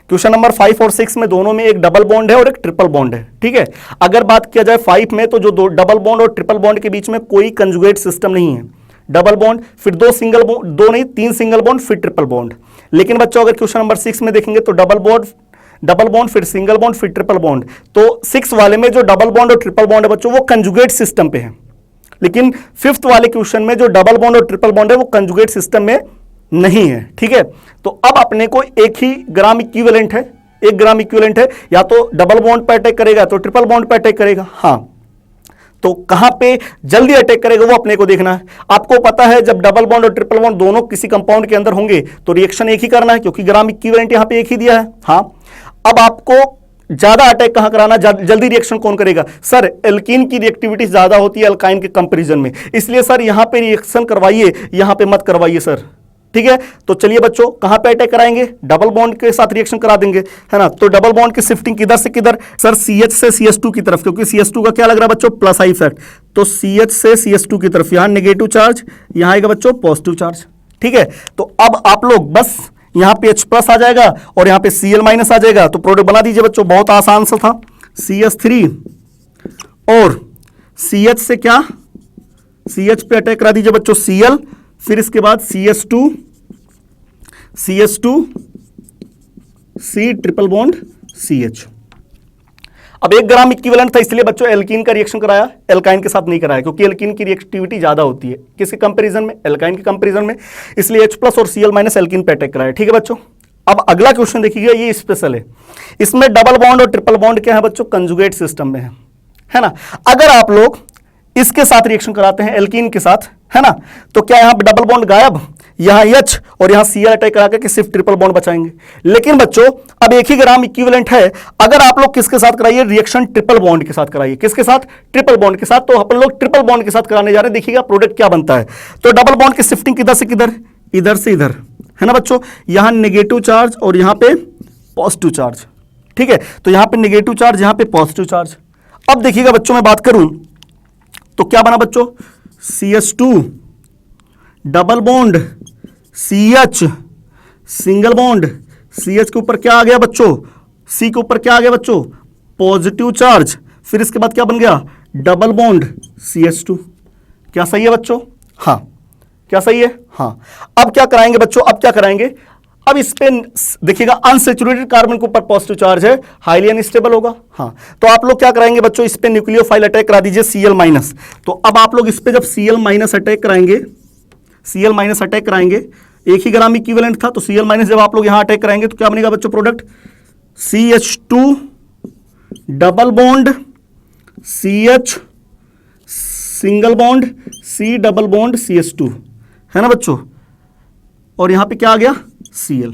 क्वेश्चन नंबर 5 और 6 में दोनों में एक डबल बॉन्ड है और एक ट्रिपल बॉन्ड है, ठीक है। अगर बात किया जाए 5 में, तो जो दो डबल बॉन्ड और ट्रिपल बॉन्ड के बीच में कोई कंजुगेट सिस्टम नहीं है। डबल बॉन्ड, फिर 2 सिंगल बॉन्ड, 2 नहीं 3 सिंगल बॉन्ड, फिर ट्रिपल बॉन्ड। लेकिन बच्चों अगर क्वेश्चन नंबर 6 में देखेंगे तो डबल बॉन्ड, फिर सिंगल बॉन्ड, फिर ट्रिपल बॉन्ड। तो 6 वाले में जो डबल बॉन्ड और ट्रिपल बॉन्ड है बच्चों, वो कंजुगेट सिस्टम पे है। लेकिन 5th वाले क्वेश्चन में जो डबल बॉन्ड और ट्रिपल बॉन्ड है वो कंजुगेट सिस्टम में नहीं है, ठीक है। तो अब अपने को एक ही ग्राम इक्विवेलेंट है, 1 ग्राम इक्विवेलेंट है, या तो डबल बॉन्ड पर अटैक करेगा तो ट्रिपल बॉन्ड पर अटैक करेगा। हाँ, तो कहां पे जल्दी अटैक करेगा वो अपने को देखना है। आपको पता है जब डबल बॉन्ड और ट्रिपल बॉन्ड दोनों किसी कंपाउंड के अंदर होंगे तो रिएक्शन एक ही करना है, क्योंकि ग्राम इक्विवेलेंट यहां पे एक ही दिया है। हाँ, अब आपको ज्यादा अटैक कहां कराना, जल्दी रिएक्शन कौन करेगा? सर एल्कीन की रिएक्टिविटी ज्यादा होती है अल्काइन के कंपैरिजन में, इसलिए सर यहां पे रिएक्शन करवाइए, यहां पे मत करवाइए सर, ठीक है। तो चलिए बच्चों कहां पे अटैक कराएंगे? डबल बॉन्ड के साथ रिएक्शन करा देंगे, है ना। तो डबल बॉन्ड की शिफ्टिंग किधर से किधर? सर CH से CH2 की तरफ, क्योंकि CH2 का क्या लग रहा है बच्चों? Plus I effect. तो CH से CH2 की तरफ, यहां नेगेटिव चार्ज, यहां आएगा बच्चों पॉजिटिव चार्ज, ठीक है। तो अब आप लोग बस यहां पे H+ आ जाएगा और यहां पे Cl- आ जाएगा, तो प्रोडक्ट बना दीजिए बच्चों, बहुत आसान सा था। CH3 और CH से क्या? CH पे अटैक करा दीजिए बच्चों Cl, फिर इसके बाद CH2, C triple bond CH। अब 1 ग्राम इक्विवेलेंट था, इसलिए बच्चों एल्कीन का रिएक्शन कराया, एल्काइन के साथ नहीं कराया, क्योंकि एल्कीन की रिएक्टिविटी ज्यादा होती है किसके कंपैरिजन में? एल्काइन के कंपैरिजन में, इसलिए H+ और Cl- एल्कीन पे अटैक कराया, ठीक है बच्चों। अब अगला क्वेश्चन देखिएगा, ये स्पेशल है। इसमें डबल बॉन्ड और ट्रिपल बॉन्ड क्या है बच्चों? कंजुगेट सिस्टम में है ना। अगर आप लोग इसके साथ रिएक्शन कराते हैं एल्कीन के साथ, है ना, तो क्या यहां पर डबल बॉन्ड गायब? यहां H और यहां Cl अटैक करा के सिर्फ ट्रिपल बॉन्ड बचाएंगे। लेकिन बच्चों अब एक ही ग्राम इक्विवेलेंट है, अगर आप लोग किसके साथ कराइए रिएक्शन? ट्रिपल बॉन्ड के साथ कराइए। किसके साथ? ट्रिपल बॉन्ड के साथ। तो अपन लोग ट्रिपल बॉन्ड के साथ कराने जा रहे हैं, देखिएगा प्रोडक्ट क्या बनता है। तो डबल बॉन्ड की शिफ्टिंग किधर से किधर? इधर से इधर, है ना बच्चों। यहां नेगेटिव चार्ज और यहां पे पॉजिटिव चार्ज, ठीक है। तो यहां पे नेगेटिव चार्ज, यहां पे पॉजिटिव चार्ज। अब देखिएगा बच्चों मैं बात करूं तो क्या बना बच्चों? CH2 double bond CH single bond, CH के ऊपर क्या आ गया बच्चों? C के ऊपर क्या आ गया बच्चों? Positive charge. फिर इसके बाद क्या बन गया? Double bond CH2। क्या सही है बच्चों? हाँ, क्या सही है? हाँ। अब क्या कराएंगे बच्चों? अब क्या कराएंगे? अब इस पे देखिएगा अनसैचुरेटेड कार्बन के ऊपर पॉजिटिव चार्ज है, हाईली अनस्टेबल होगा। हाँ, तो आप लोग क्या कराएंगे बच्चों? इस पे न्यूक्लियोफाइल अटैक करा दीजिए Cl-। तो अब आप लोग इस पे जब Cl- अटैक कराएंगे, Cl- अटैक कराएंगे, एक ही ग्राम इक्विवेलेंट था, तो Cl- जब आप लोग यहां अटैक कराएंगे तो क्या बनेगा बच्चों product? CH2 double bond CH single bond C double bond CH2, है ना बच्चों। और यहां पे क्या आ गया? Cl,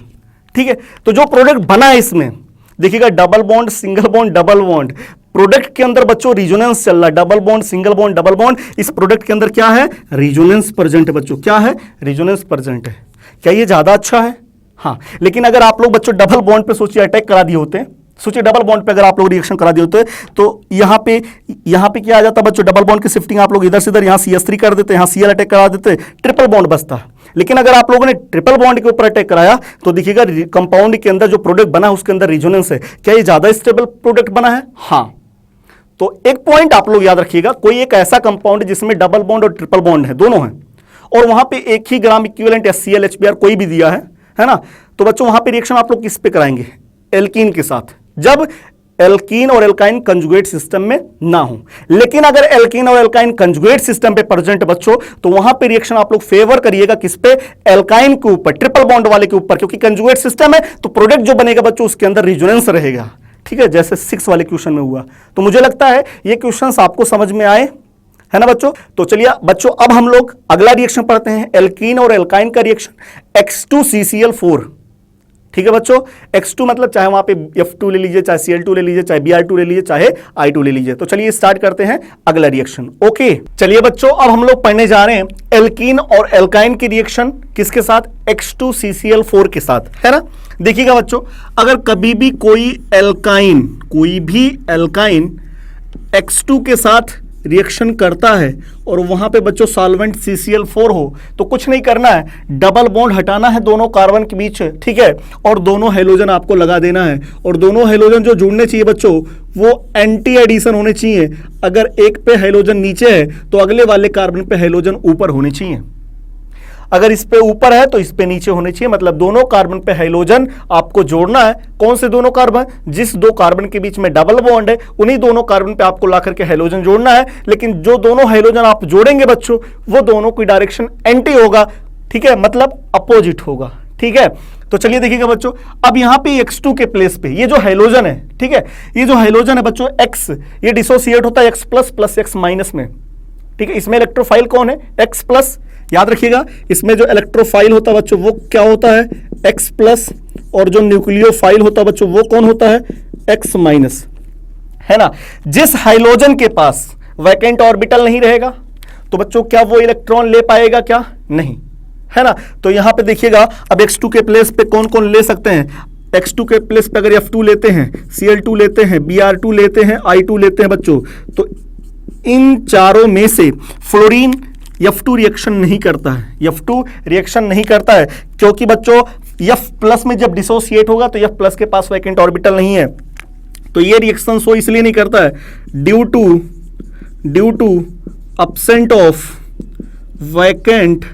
ठीक है। तो जो प्रोडक्ट बना है इसमें देखिएगा double bond single bond double bond, product के अंदर बच्चों रिजोनेंस चल रहा है, double bond single bond double bond, इस प्रोडक्ट के अंदर क्या है? रिजोनेंस प्रेजेंट है बच्चों। क्या है? रिजोनेंस प्रेजेंट है। क्या ये ज्यादा अच्छा है? हाँ, लेकिन अगर आप लोग बच्चों डबल बॉन्ड पे सोचिए अटैक करा दिए होते, सोचिए डबल बॉन्ड पे अगर आप लोग रिएक्शन करा दिए होते तो यहाँ पे क्या आ जाता बच्चों, डबल बॉन्ड की शिफ्टिंग आप लोग इधर से इधर, यहाँ CH3 कर देते, यहाँ Cl अटैक करा देते, ट्रिपल बॉन्ड बचता। लेकिन अगर आप लोगों ने ट्रिपल बॉन्ड के ऊपर अटैक कराया तो देखिएगा कंपाउंड के अंदर जो प्रोडक्ट बना उसके अंदर रिजोनेंस है। क्या ये ज्यादा स्टेबल प्रोडक्ट बना है? हाँ। तो एक पॉइंट आप लोग याद रखिएगा, कोई एक ऐसा कंपाउंड जिसमें डबल बॉन्ड और ट्रिपल बॉन्ड है, दोनों हैं, और वहां पे एक ही ग्राम इक्विवेलेंट HCl HBr कोई भी दिया है ना, तो बच्चों वहां पे रिएक्शन आप लोग किस पे कराएंगे? एल्कीन के साथ, जब एल्कीन और एल्काइन कंजुगेट सिस्टम में ना हो। लेकिन अगर एल्कीन और एल्काइन कंजुगेट सिस्टम पे प्रेजेंट बच्चों, तो वहां पे रिएक्शन आप लोग फेवर करिएगा किस पे? एल्काइन के ऊपर, ट्रिपल बॉन्ड वाले के ऊपर, क्योंकि कंजुगेट सिस्टम है तो प्रोडक्ट जो बनेगा बच्चों उसके अंदर रिजोनेंस रहेगा। ठीक है, जैसे 6 वाले क्वेश्चन में हुआ। तो मुझे लगता है ये क्वेश्चंस आपको समझ में आए, है ना बच्चों? तो चलिए बच्चों अब हम लोग अगला रिएक्शन पढ़ते हैं, एल्कीन और एल्काइन का रिएक्शन X2CCl4। ठीक है बच्चों, X2 मतलब चाहे वहां पे F2 ले लीजिए, चाहे Cl2 ले लीजिए, चाहे Br2 ले लीजिए, चाहे I2 ले लीजिए। तो चलिए स्टार्ट करते हैं अगला रिएक्शन। ओके, चलिए बच्चों अब हम लोग पढ़ने जा रहे हैं एल्कीन और एल्काइन की रिएक्शन, किसके साथ? X2CCl4 के साथ, है ना। देखिएगा बच्चों, अगर कभी भी कोई भी एल्काइन X2 के साथ रिएक्शन करता है और वहां पे बच्चों सॉल्वेंट CCl4 हो, तो कुछ नहीं करना है, डबल बॉन्ड हटाना है दोनों कार्बन के बीच, ठीक है, और दोनों हेलोजन आपको लगा देना है, और दोनों हेलोजन जो जुड़ने चाहिए बच्चों वो एंटी एडिशन होने चाहिए। अगर एक पे हेलोजन नीचे है तो अगले वाले कार्बन पे हेलोजन ऊपर होने चाहिए, अगर इस पे ऊपर है तो इस पे नीचे होने चाहिए। मतलब दोनों कार्बन पे हाइड्रोजन आपको जोड़ना है। कौन से दोनों कार्बन? जिस दो कार्बन के बीच में डबल बॉन्ड है उन्हीं दोनों कार्बन पे आपको ला करके हाइड्रोजन जोड़ना है। लेकिन जो दोनों हाइड्रोजन आप जोड़ेंगे बच्चों वो दोनों की डायरेक्शन एंटी होगा, ठीक है, मतलब अपोजिट होगा। ठीक है, तो चलिए देखिएगा बच्चों, अब यहाँ पे X2 के प्लेस पे ये जो हाइड्रोजन है, ठीक है, ये जो हाइड्रोजन है बच्चों X, ये डिसोसिएट होता है X plus plus X minus में। ठीक है, इसमें इलेक्ट्रोफाइल कौन है? X plus. याद रखिएगा इसमें जो इलेक्ट्रोफाइल होता है बच्चों वो क्या होता है? X प्लस, और जो न्यूक्लियोफाइल होता है बच्चों वो कौन होता है? X माइनस, है ना। जिस हाइड्रोजन के पास वैकेंट ऑर्बिटल नहीं रहेगा तो बच्चों क्या वो इलेक्ट्रॉन ले पाएगा? क्या नहीं, है ना। तो यहां पे देखिएगा अब X2 के प्लेस पे कौन कौन ले सकते हैं? X2 के प्लेस पे अगर F2 लेते हैं, Cl2 लेते हैं, Br2 लेते हैं, I2 लेते हैं बच्चों, तो इन चारों में से फ्लोरीन F2 रिएक्शन नहीं करता है। F2 रिएक्शन नहीं करता है क्योंकि बच्चों F प्लस में जब डिसोसिएट होगा तो F प्लस के पास वैकेंट ऑर्बिटल नहीं है, तो ये रिएक्शन सो इसलिए नहीं करता है due to absent of vacant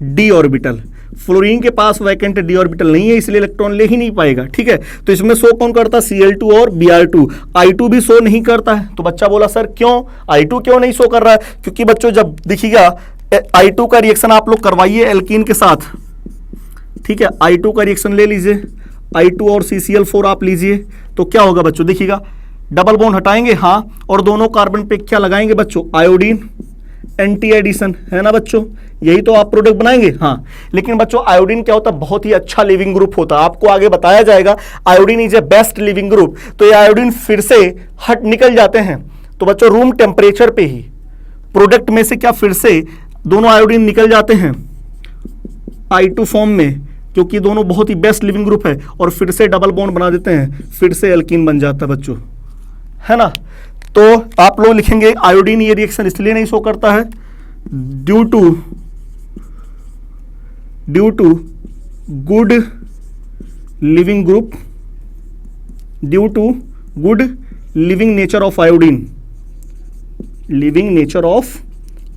d orbital. Fluorine के पास वैकेंट डी ऑर्बिटल नहीं है इसलिए इलेक्ट्रॉन ले ही नहीं पाएगा। ठीक है, तो इसमें शो कौन करता है? Cl2 और Br2। I2 भी शो नहीं करता है। तो बच्चा बोला सर क्यों I2 क्यों नहीं शो कर रहा है? क्योंकि बच्चों जब देखिएगा I2 का रिएक्शन आप लोग करवाइए एल्कीन के साथ, ठीक है, I2 का रिएक्शन ले लीजिए, I2 और CCl4 आप लीजिए, तो क्या होगा बच्चों? देखिएगा डबल बॉन्ड हटाएंगे, हाँ, और दोनों कार्बन पे क्या लगाएंगे बच्चों? आयोडीन, एंटी एडिशन, है ना बच्चों, यही तो आप प्रोडक्ट बनाएंगे। हाँ, लेकिन बच्चों आयोडीन क्या होता है? बहुत ही अच्छा लिविंग ग्रुप होता है, आपको आगे बताया जाएगा। Iodine is a best leaving group. तो ये आयोडीन फिर से हट निकल जाते हैं, तो बच्चों रूम टेम्परेचर पे ही प्रोडक्ट में से क्या फिर से दोनों आयोडीन निकल जाते हैं I2 फॉर्म में, क्योंकि दोनों बहुत ही बेस्ट लिविंग ग्रुप है, और फिर से डबल बॉन्ड बना देते हैं, फिर से एल्कीन बन जाता है बच्चों, है ना। तो आप लोग लिखेंगे आयोडीन ये रिएक्शन इसलिए नहीं शो करता है due to good leaving group, due to good leaving nature of iodine, leaving nature of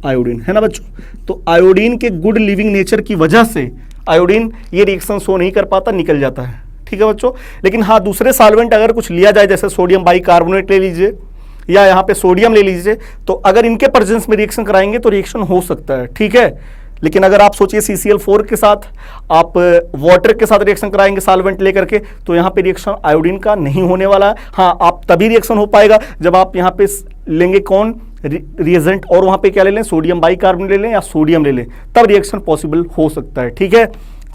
iodine, है ना बच्चों। तो आयोडीन के गुड लिविंग नेचर की वजह से आयोडीन ये रिएक्शन शो नहीं कर पाता, निकल जाता है। ठीक है बच्चों, लेकिन हाँ दूसरे सॉल्वेंट अगर कुछ लिया जाए, जैसे सोडियम बाइकार्बोनेट ले लीजिए या यहाँ पे सोडियम ले लीजिए, तो अगर इनके प्रेजेंस में रिएक्शन कराएंगे तो रिएक्शन हो सकता है। ठीक है, लेकिन अगर आप सोचिए CCl4 के साथ आप वाटर के साथ रिएक्शन कराएंगे सॉल्वेंट लेकर के, तो यहाँ पे रिएक्शन आयोडीन का नहीं होने वाला है। हाँ, आप तभी रिएक्शन हो पाएगा जब आप यहाँ पे लेंगे कौन रिएजेंट, और वहाँ पे क्या ले लें? सोडियम बाइकार्बोनेट ले लें या सोडियम ले लें, तब रिएक्शन पॉसिबल हो सकता है। ठीक है,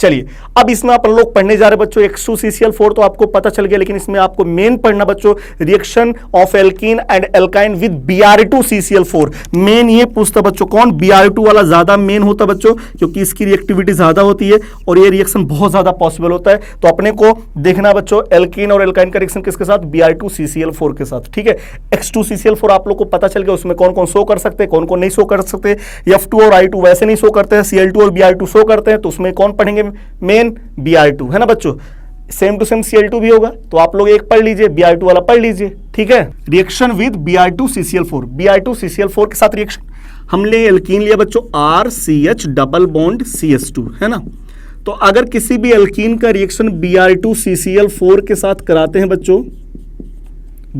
चलिए अब इसमें अपन लोग पढ़ने जा रहे हैं बच्चों H2CCl4 तो आपको पता चल गया, लेकिन इसमें आपको मेन पढ़ना बच्चों reaction of alkene and alkyne with Br2CCl4। Main ये पूछता बच्चों कौन, Br2 वाला ज्यादा मेन होता बच्चों, क्योंकि इसकी रिएक्टिविटी ज्यादा होती है और ये रिएक्शन बहुत ज्यादा पॉसिबल होता है। तो अपने को देखना बच्चों एल्कीन और एल्काइन का रिएक्शन किसके साथ, Br2CCl4 के साथ, ठीक है। H2CCl4 आप लोग को पता चल गया उसमें कौन कौन शो कर सकते हैं, कौन कौन नहीं शो कर सकते। F2 और I2 वैसे नहीं शो करते हैं, Cl2 और Br2 शो करते हैं, तो उसमें कौन पढ़ेंगे, मेन Br2 है ना बच्चों। सेम टू सेम Cl2 भी होगा, तो आप लोग एक पढ़ लीजिए, Br2 वाला पढ़ लीजिए, ठीक है। रिएक्शन विद Br2CCl4, Br2CCl4 के साथ रिएक्शन, हमने एल्कीन लिया बच्चों RCH डबल बॉन्ड CH2 है ना। तो अगर किसी भी एल्कीन का रिएक्शन Br2CCl4 के साथ कराते हैं बच्चों,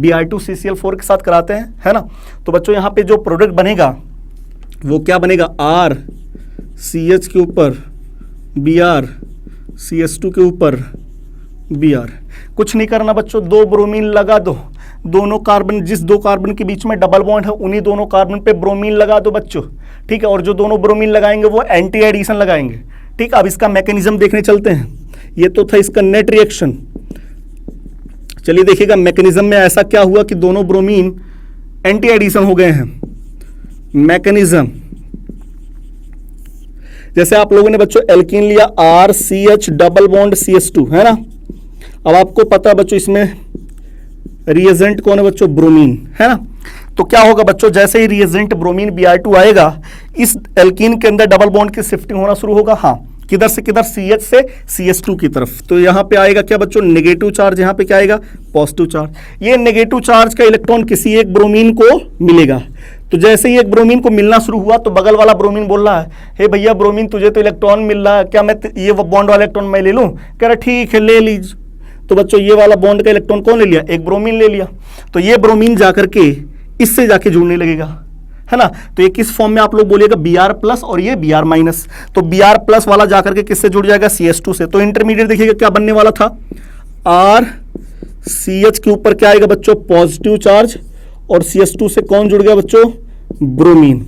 Br2CCl4 के साथ कराते हैं है ना, तो बच्चों यहां पे जो प्रोडक्ट बनेगा वो क्या बनेगा, RCH के ऊपर Br, CH2 के ऊपर Br। कुछ नहीं करना बच्चों, दो ब्रोमीन लगा दो, दोनों कार्बन, जिस दो कार्बन के बीच में डबल बॉन्ड है उन्हीं दोनों कार्बन पे ब्रोमीन लगा दो बच्चों, ठीक है। और जो दोनों ब्रोमीन लगाएंगे वो एंटी एडिशन लगाएंगे, ठीक। अब इसका मैकेनिज्म देखने चलते हैं। ये तो था इसका नेट रिएक्शन। चलिए देखिएगा मैकेनिज्म में ऐसा क्या हुआ कि दोनों ब्रोमीन एंटी एडिशन हो गए हैं। मैकेनिज्म जैसे आप लोगों ने बच्चों एल्कीन लिया RCH डबल बॉन्ड CH2 है ना। अब आपको पता है बच्चों इसमें रिएजेंट कौन है बच्चों, ब्रोमीन है ना। तो क्या होगा बच्चों, जैसे ही रिएजेंट ब्रोमीन Br2 आएगा, इस एल्कीन के अंदर डबल बॉन्ड की शिफ्टिंग होना शुरू होगा। हाँ, किधर से किधर, CH से CH2 की तरफ। तो यहां पे आएगा क्या बच्चों, नेगेटिव चार्ज, यहां पे क्या आएगा, पॉजिटिव चार्ज। ये नेगेटिव चार्ज का इलेक्ट्रॉन किसी एक ब्रोमीन को मिलेगा। तो जैसे ही एक ब्रोमीन को मिलना शुरू हुआ तो बगल वाला ब्रोमीन बोल रहा है, हे भैया ब्रोमीन तुझे तो इलेक्ट्रॉन मिल रहा है, क्या मैं ये बॉन्ड वाला इलेक्ट्रॉन मैं ले लूं। कह रहा ठीक है ले लीजिए। तो बच्चों ये वाला बॉन्ड का इलेक्ट्रॉन कौन ले लिया, एक ब्रोमीन ले लिया। तो ये ब्रोमीन जाकर के इससे जाके जुड़ने लगेगा है ना। तो ये किस फॉर्म में आप लोग बोलिएगा, Br प्लस और ये Br माइनस। तो Br प्लस वाला जाकर के किससे जुड़ जाएगा, CH2 से। तो इंटरमीडिएट देखिएगा क्या बनने वाला था, RCH के ऊपर क्या आएगा बच्चों, पॉजिटिव चार्ज, और CH2 से कौन जुड़ गया बच्चों, ब्रोमीन।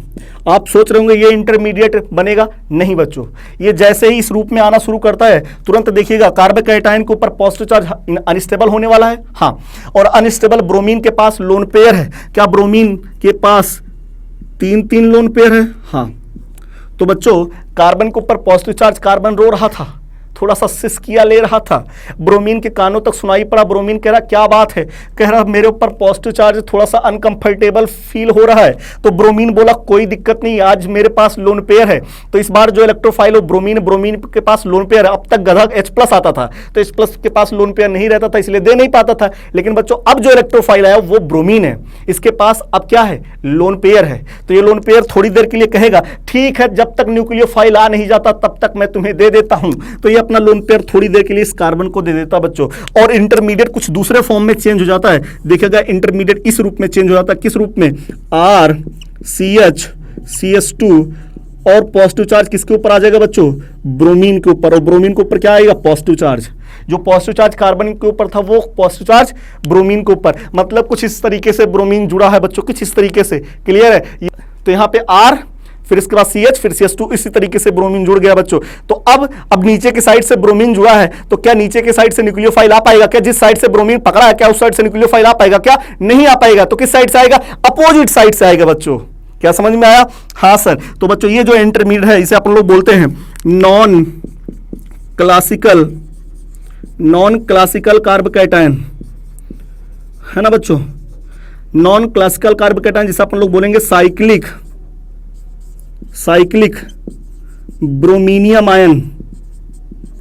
आप सोच रहे होंगे ये इंटरमीडिएट बनेगा, नहीं बच्चों, ये जैसे ही इस रूप में आना शुरू करता है तुरंत देखिएगा कार्बोकैटायन के ऊपर पॉजिटिव चार्ज अनस्टेबल होने वाला है। हाँ, और अनस्टेबल ब्रोमीन के पास लोन पेयर है। क्या ब्रोमीन के पास 3 लोन पेयर है। हाँ, तो बच्चों कार्बन के ऊपर पॉजिटिव चार्ज, कार्बन रो रहा था, थोड़ा सा सिसकिया ले रहा था, ब्रोमीन के कानों तक सुनाई पड़ा। ब्रोमीन कह रहा क्या बात है, कह रहा मेरे ऊपर पॉजिटिव चार्ज, थोड़ा सा अनकंफर्टेबल फील हो रहा है। तो ब्रोमीन बोला कोई दिक्कत नहीं, आज मेरे पास लोन पेयर है। तो इस बार जो इलेक्ट्रोफाइल हो ब्रोमीन के पास लोन पेयर है। अब तक गधा H+ आता था, तो H+ के पास लोन पेयर नहीं रहता था, इसलिए दे नहीं पाता था। लेकिन बच्चों अब जो इलेक्ट्रोफाइल आया वो ब्रोमीन है, इसके पास अब क्या है, लोन पेयर है। तो ये लोन पेयर थोड़ी देर के लिए कहेगा ठीक है, जब तक न्यूक्लियोफाइल आ नहीं जाता तब तक मैं तुम्हें दे देता हूं। तो ये अपना लोन पेयर थोड़ी देर के लिए इस कार्बन को दे देता बच्चों। और इंटरमीडिएट कुछ दूसरे फॉर्म में चेंज हो जाता है। देखिएगा इंटरमीडिएट इस रूप में चेंज हो जाता है, किस रूप में, RCH CH2 और पॉजिटिव चार्ज किसके ऊपर आ जाएगा बच्चों, ब्रोमीन के ऊपर। और ब्रोमीन के ऊपर क्या आएगा, पॉजिटिव चार्ज। जो पॉजिटिव चार्ज कार्बन के ऊपर था वो पॉजिटिव चार्ज ब्रोमीन के ऊपर। मतलब कुछ इस तरीके से ब्रोमीन जुड़ा है बच्चों, कुछ इस तरीके से, क्लियर है। तो यहां पे R, फिर इसके बाद CH, फिर CH2, इसी तरीके से ब्रोमीन जुड़ गया बच्चों। तो अब नीचे की साइड से ब्रोमीन जुड़ा है, तो क्या नीचे की साइड से न्यूक्लियोफाइल आ पाएगा, क्या जिस साइड से ब्रोमीन पकड़ा है क्या उस साइड से न्यूक्लियोफाइल आ पाएगा, क्या नहीं आ पाएगा। तो किस साइड से आएगा, अपोजिट साइड से आएगा बच्चों। क्या समझ में आया, हाँ सर। तो बच्चों ये जो इंटरमीडिएट है इसे अपन लोग बोलते हैं नॉन क्लासिकल कार्बोकैटायन, है ना बच्चों। नॉन क्लासिकल कार्बोकैटायन जिसे अपन लोग बोलेंगे साइक्लिक ब्रोमीनियम आयन।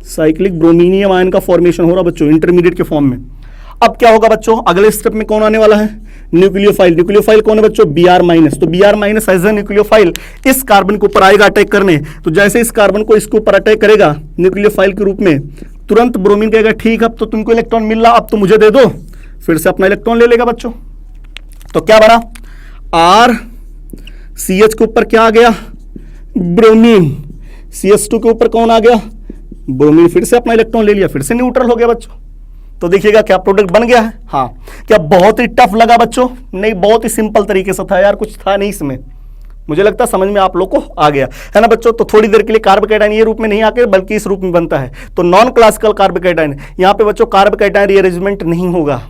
साइक्लिक ब्रोमीनियम आयन का फॉर्मेशन हो रहा बच्चों इंटरमीडिएट के फॉर्म में। अब क्या होगा बच्चों, अगले स्टेप में कौन आने वाला है, न्यूक्लियोफाइल। न्यूक्लियोफाइल कौन है बच्चों, Br माइनस। तो Br minus as a nucleophile इस कार्बन के ऊपर आएगा अटैक करने। तो जैसे इस कार्बन को इसके ऊपर अटैक करेगा न्यूक्लियोफाइल के रूप में, तुरंत ब्रोमीन कहेगा ठीक, अब तो तुमको इलेक्ट्रॉन मिल रहा, अब तो मुझे दे दो। फिर से अपना इलेक्ट्रॉन ले लेगा बच्चों। तो क्या बना, RCH के ऊपर क्या आ गया, ब्रोमीन। CH2 के ऊपर कौन आ गया, ब्रोमीन। फिर से अपना इलेक्ट्रॉन ले लिया, फिर से न्यूट्रल हो गया बच्चों। तो देखिएगा क्या प्रोडक्ट बन गया है। हाँ, क्या बहुत ही टफ लगा बच्चों, नहीं बहुत ही सिंपल तरीके से था यार, कुछ था नहीं इसमें। मुझे लगता है समझ में आप लोग को आ गया है ना बच्चों। तो थोड़ी देर के लिए कार्बोकैटायन ये रूप में नहीं आके बल्कि इस रूप में बनता है। तो नॉन क्लासिकल कार्बोकैटायन, यहां पे बच्चों कार्बोकैटायन रीअरेंजमेंट नहीं होगा,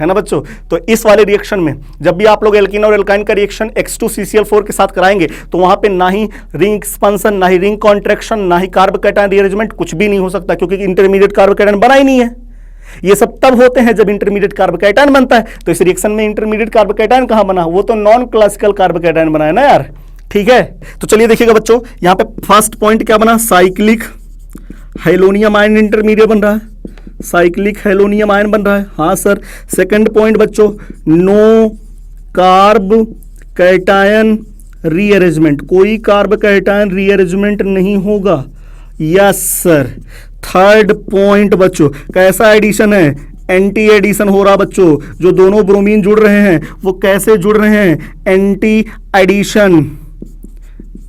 है ना बच्चों। तो इस वाले रिएक्शन में जब भी आप लोग एल्कीन और एल्काइन का रिएक्शन X2CCl4 के साथ कराएंगे तो वहां पे ना ही रिंग एक्सपेंशन, ना ही रिंग कॉन्ट्रैक्शन, ना ही कार्बोकैटायन रीअरेंजमेंट, कुछ भी नहीं हो सकता क्योंकि इंटरमीडिएट कार्बोकैटायन बना ही नहीं है। ये सब तब होते हैं जब इंटरमीडिएट कार्बोकैटायन बनता है। तो इस रिएक्शन में इंटरमीडिएट कार्बोकैटायन कहां बना, वो तो नॉन क्लासिकल कार्बोकैटायन बना है ना यार, ठीक है। तो चलिए देखिएगा बच्चों, यहां पे फर्स्ट पॉइंट क्या बना, साइक्लिक हेलोनियम आयन इंटरमीडिएट बन रहा है, साइक्लिक हेलोनियम आयन बन रहा है, हाँ सर। सेकंड पॉइंट बच्चों, नो कार्ब कैटायन रीअरेंजमेंट, कोई कार्ब कैटायन रीअरेंजमेंट नहीं होगा, यस सर। थर्ड पॉइंट बच्चों, कैसा एडिशन है, एंटी एडिशन हो रहा बच्चों, जो दोनों ब्रोमीन जुड़ रहे हैं वो कैसे जुड़ रहे हैं, anti addition,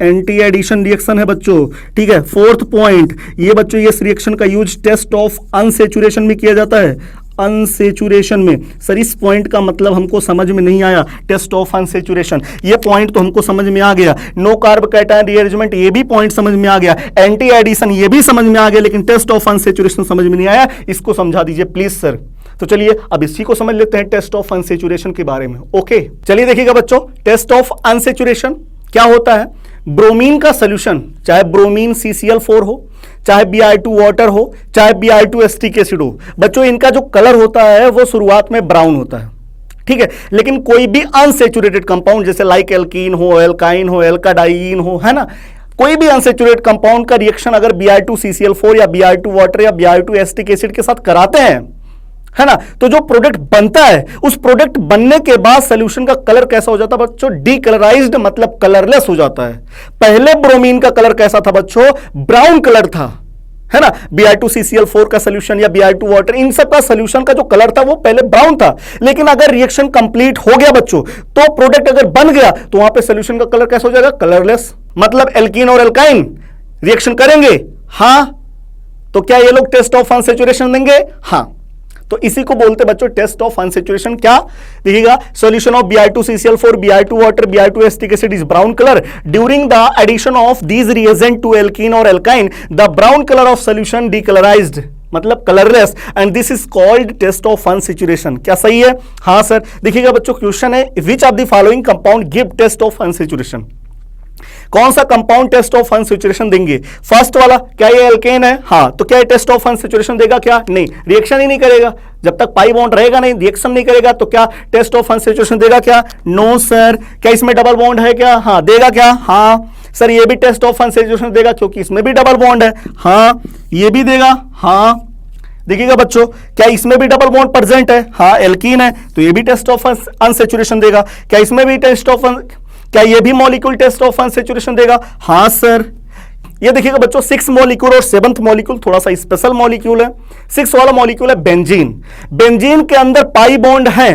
anti addition reaction है बच्चों, ठीक है। फोर्थ पॉइंट, ये बच्चों इस रिएक्शन का यूज टेस्ट ऑफ अनसेचुरेशन में किया जाता है, अनसेचुरेशन में। सर इस पॉइंट का मतलब हमको समझ में नहीं आया, टेस्ट ऑफ अनसेचुरेशन, ये पॉइंट तो हमको समझ में आ गया, नो कार्ब कैटायन रीअरेंजमेंट ये भी पॉइंट समझ में आ गया, एंटी एडिशन ये भी समझ में आ गया, लेकिन टेस्ट ऑफ अनसेचुरेशन समझ में नहीं आया, इसको समझा दीजिए प्लीज सर। तो चलिए अब इसी को समझ लेते हैं टेस्ट ऑफ अनसेचुरेशन के बारे में। ओके चलिए देखिएगा बच्चों, टेस्ट ऑफ अनसेचुरेशन क्या होता है, ब्रोमीन का सोल्यूशन, चाहे ब्रोमीन CCl4 हो, चाहे Br2 वाटर हो, चाहे Br2 एसिटिक एसिड हो, बच्चों इनका जो कलर होता है वो शुरुआत में ब्राउन होता है, ठीक है। लेकिन कोई भी अनसेचुरेटेड कंपाउंड जैसे लाइक एल्कीन हो, एल्काइन हो, एल्काडाइन हो, है ना, कोई भी अनसेचुरेटेड कंपाउंड का रिएक्शन अगर Br2 CCl4 या Br2 वाटर या Br2 एसिटिक एसिड के साथ कराते हैं, है ना, तो जो प्रोडक्ट बनता है उस प्रोडक्ट बनने के बाद सॉल्यूशन का कलर कैसा हो जाता है बच्चों, डीकलराइज्ड, मतलब कलरलेस हो जाता है। पहले ब्रोमीन का कलर कैसा था बच्चों, ब्राउन कलर था, है ना। Br2 CCl4 का सॉल्यूशन या Br2 वाटर, इन सब का सॉल्यूशन का जो कलर था वो पहले ब्राउन था। लेकिन अगर रिएक्शन कंप्लीट हो गया बच्चों, तो प्रोडक्ट अगर बन गया तो वहां पे सॉल्यूशन का कलर कैसा हो जाएगा, कलरलेस। मतलब एल्कीन और एल्काइन रिएक्शन करेंगे, हां, तो क्या ये लोग टेस्ट ऑफ अनसेचुरेशन देंगे, हां। तो इसी को बोलते बच्चों टेस्ट ऑफ अनसेचुरेशन। क्या देखिएगा, solution of Br2 CCl4, Br2 water, Br2 acetic acid is brown colour during the addition of these reagent to alkene और alkyne, the brown colour of solution decolourised, मतलब colourless, and this is called test of unsaturation. क्या सही है, हाँ sir. देखिएगा बच्चों, question है which of the following compound give test of unsaturation, कौन सा कंपाउंड टेस्ट ऑफ अनसेचुरेशन देंगे। फर्स्ट वाला, क्या ये एल्केन है, हाँ, तो क्या टेस्ट ऑफ अनसेचुरेशन देगा, क्या नहीं, रिएक्शन ही नहीं करेगा, जब तक पाई बॉन्ड रहेगा नहीं, रिएक्शन नहीं करेगा, तो क्या टेस्ट ऑफ अनसेचुरेशन देगा, क्या, नो सर। क्या इसमें डबल बॉन्ड है, क्या, हाँ देगा, क्या, हाँ सर। ये भी टेस्ट ऑफ अनसेचुरेशन देगा क्योंकि इसमें भी डबल बॉन्ड है, हाँ ये भी देगा, हाँ। देखिएगा बच्चों, क्या इसमें भी डबल बॉन्ड प्रेजेंट है, हाँ एल्कीन है, तो ये भी टेस्ट ऑफ अनसेचुरेशन देगा। क्या इसमें भी टेस्ट ऑफ, क्या ये भी मॉलिक्यूल टेस्ट ऑफ अनसेचुरेशन देगा, हाँ सर। ये देखिएगा बच्चों, 6 मॉलिक्यूल और 7th मॉलिक्यूल थोड़ा सा स्पेशल मॉलिक्यूल है। 6 वाला मॉलिक्यूल है बेंजीन, बेंजीन के अंदर पाई बॉन्ड है,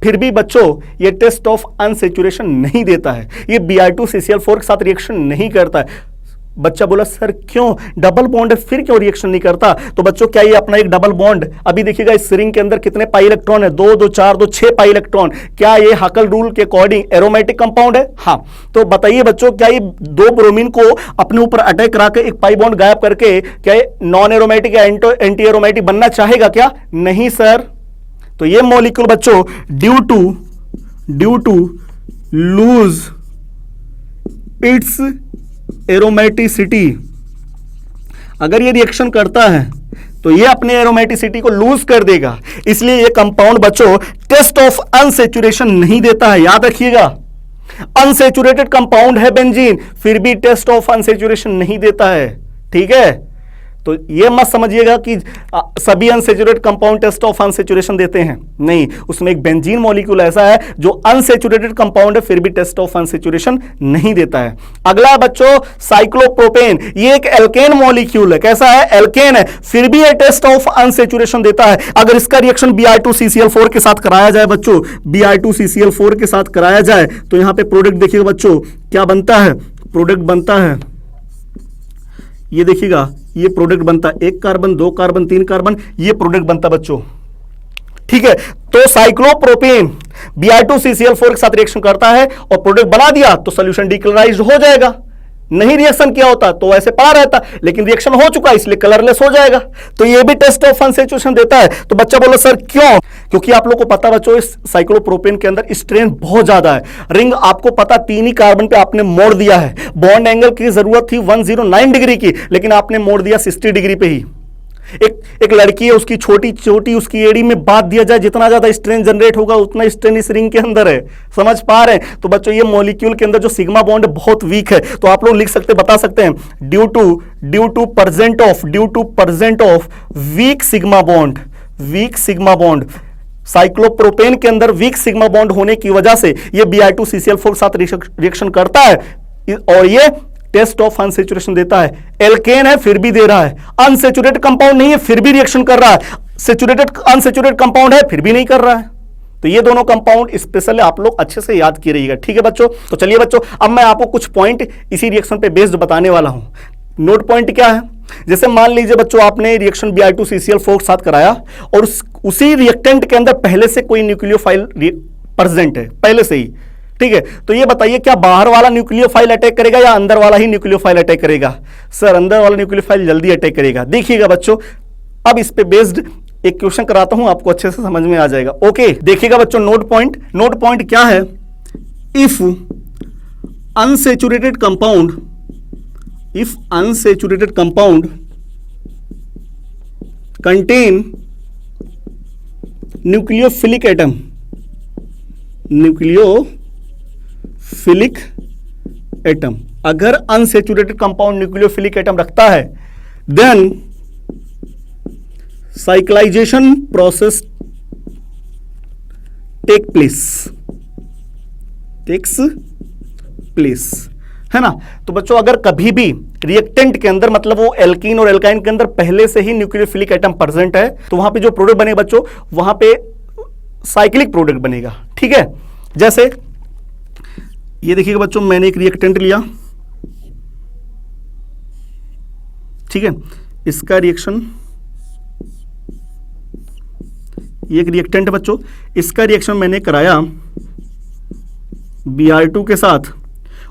फिर भी बच्चों ये टेस्ट ऑफ अनसेचुरेशन नहीं देता है, ये Br2 CCl4 के साथ रिएक्शन नहीं करता है। बच्चा बोला सर क्यों, डबल बॉन्ड है फिर क्यों रिएक्शन नहीं करता। तो बच्चों क्या ये अपना एक डबल बॉन्ड, अभी देखिएगा इस रिंग के अंदर कितने पाई इलेक्ट्रॉन है, 2 2 4 2 6 पाई इलेक्ट्रॉन। क्या ये हाकल रूल के अकॉर्डिंग एरोमेटिक कंपाउंड है, हाँ। तो बताइए बच्चों, क्या ये 2 ब्रोमीन को अपने ऊपर अटैक करा के एक पाई बॉन्ड गायब करके क्या ये नॉन एरोमेटिक या एंटी एरोमेटिक बनना चाहेगा, क्या नहीं सर। तो ये मॉलिक्यूल बच्चों due to lose its aromaticity, अगर ये रिएक्शन करता है तो ये अपने एरोमेटिसिटी को लूज कर देगा, इसलिए ये कंपाउंड बच्चों टेस्ट ऑफ अनसेचुरेशन नहीं देता है, याद रखिएगा। अनसेचुरेटेड कंपाउंड है बेंजीन, फिर भी टेस्ट ऑफ अनसेचुरेशन नहीं देता है, ठीक है। तो ये मत समझिएगा कि सभी unsaturated compound test of unsaturation देते हैं, नहीं, उसमें एक बेंजीन मॉलिक्यूल ऐसा है जो अनसेचुरेटेड कंपाउंड है फिर भी टेस्ट ऑफ अनसेचुरेशन नहीं देता है। अगला बच्चों साइक्लोप्रोपेन, ये एक एल्केन मॉलिक्यूल है, कैसा है, एल्केन है, फिर भी ये टेस्ट ऑफ अनसेचुरेशन देता है। अगर इसका रिएक्शन Br2 CCl4 के साथ कराया जाए बच्चों, Br2 CCl4 के साथ कराया जाए तो यहां पे प्रोडक्ट देखिएगा बच्चों क्या बनता है, प्रोडक्ट बनता है, ये देखिएगा, ये प्रोडक्ट बनता है 1 कार्बन 2 कार्बन 3 कार्बन, ये प्रोडक्ट बनता बच्चों, ठीक है, तो साइक्लोप्रोपेन Br2CCl4 के साथ रिएक्शन करता है और प्रोडक्ट बना दिया तो सोल्यूशन डिकलराइज्ड हो जाएगा। नहीं रिएक्शन किया होता तो ऐसे पड़ा रहता, लेकिन रिएक्शन हो चुका इसलिए कलरलेस हो जाएगा। तो ये भी टेस्ट ऑफ अनसैचुरेशन देता है। तो बच्चा बोलो सर क्यों? क्योंकि आप लोग को पता बच्चों इस साइक्लोप्रोपेन के अंदर स्ट्रेन बहुत ज्यादा है। रिंग आपको पता 3 ही कार्बन पे आपने मोड़ दिया है। बॉन्ड एंगल की जरूरत थी 109 डिग्री की, लेकिन आपने मोड़ दिया 60 डिग्री पे ही। एक लड़की है, उसकी छोटी छोटी उसकी एड़ी में बांध दिया जाए, जितना ज्यादा स्ट्रेन जनरेट होगा उतना स्ट्रेन इस रिंग के अंदर है। समझ पा रहे हैं? तो बच्चों ये मॉलिक्यूल के अंदर जो सिग्मा बॉन्ड बहुत वीक है, तो आप लोग लिख सकते बता सकते हैं due to percent of weak sigma bond cyclopropane के अंदर वीक सिग्मा बॉन्ड होने की वजह से ये Br2CCl4 के साथ रिएक्शन करता है और ये टेस्ट ऑफ अनसैचुरेशन देता है। एल्केन है फिर भी दे रहा है, अनसैचुरेटेड कंपाउंड नहीं है फिर भी रिएक्शन कर रहा है, अनसैचुरेटेड कंपाउंड है फिर भी नहीं कर रहा है। तो ये दोनों कंपाउंड स्पेशली आप लोग अच्छे से याद किए रहिएगा। ठीक है बच्चों, तो चलिए बच्चों अब मैं आपको कुछ पॉइंट इसी रिएक्शन पे बेस्ड बताने वाला हूं। नोट पॉइंट क्या है? जैसे मान लीजिए बच्चों आपने रिएक्शन Br2CCl4 के साथ कराया और उसी रिएक्टेंट के अंदर पहले से कोई न्यूक्लियोफाइल प्रेजेंट है पहले से ही। ठीक है, तो ये बताइए क्या बाहर वाला न्यूक्लियोफाइल अटैक करेगा या अंदर वाला ही न्यूक्लियोफाइल अटैक करेगा? सर अंदर वाला न्यूक्लियोफाइल जल्दी अटैक करेगा। देखिएगा बच्चों, अब इस पे बेस्ड एक क्वेश्चन कराता हूं, आपको अच्छे से समझ में आ जाएगा। ओके, देखिएगा बच्चों नोट पॉइंट क्या है? If unsaturated compound contain nucleophilic atom, अगर अनसैचुरेटेड कंपाउंड न्यूक्लियोफिलिक एटम रखता है, then cyclization process takes place, है ना? तो बच्चों अगर कभी भी रिएक्टेंट के अंदर मतलब वो एल्कीन और एल्काइन के अंदर पहले से ही न्यूक्लियोफिलिक एटम प्रेजेंट है, तो वहां पे जो प्रोडक्ट बनेगा बच्चों, वहां पे साइक्लिक प्रोडक्ट बनेगा। ठीक है, जैसे ये देखिएगा बच्चों, मैंने एक रिएक्टेंट लिया, ठीक है, इसका रिएक्शन, ये एक रिएक्टेंट बच्चों, इसका रिएक्शन मैंने कराया Br2 के साथ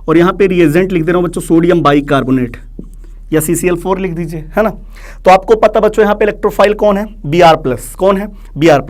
और यहां पे रिएजेंट लिख दे रहा हूं बच्चों सोडियम बाइकार्बोनेट या CCl4 लिख दीजिए, है ना? तो आपको पता बच्चों यहां पे इलेक्ट्रोफाइल कौन है? Br+। कौन है? Br+।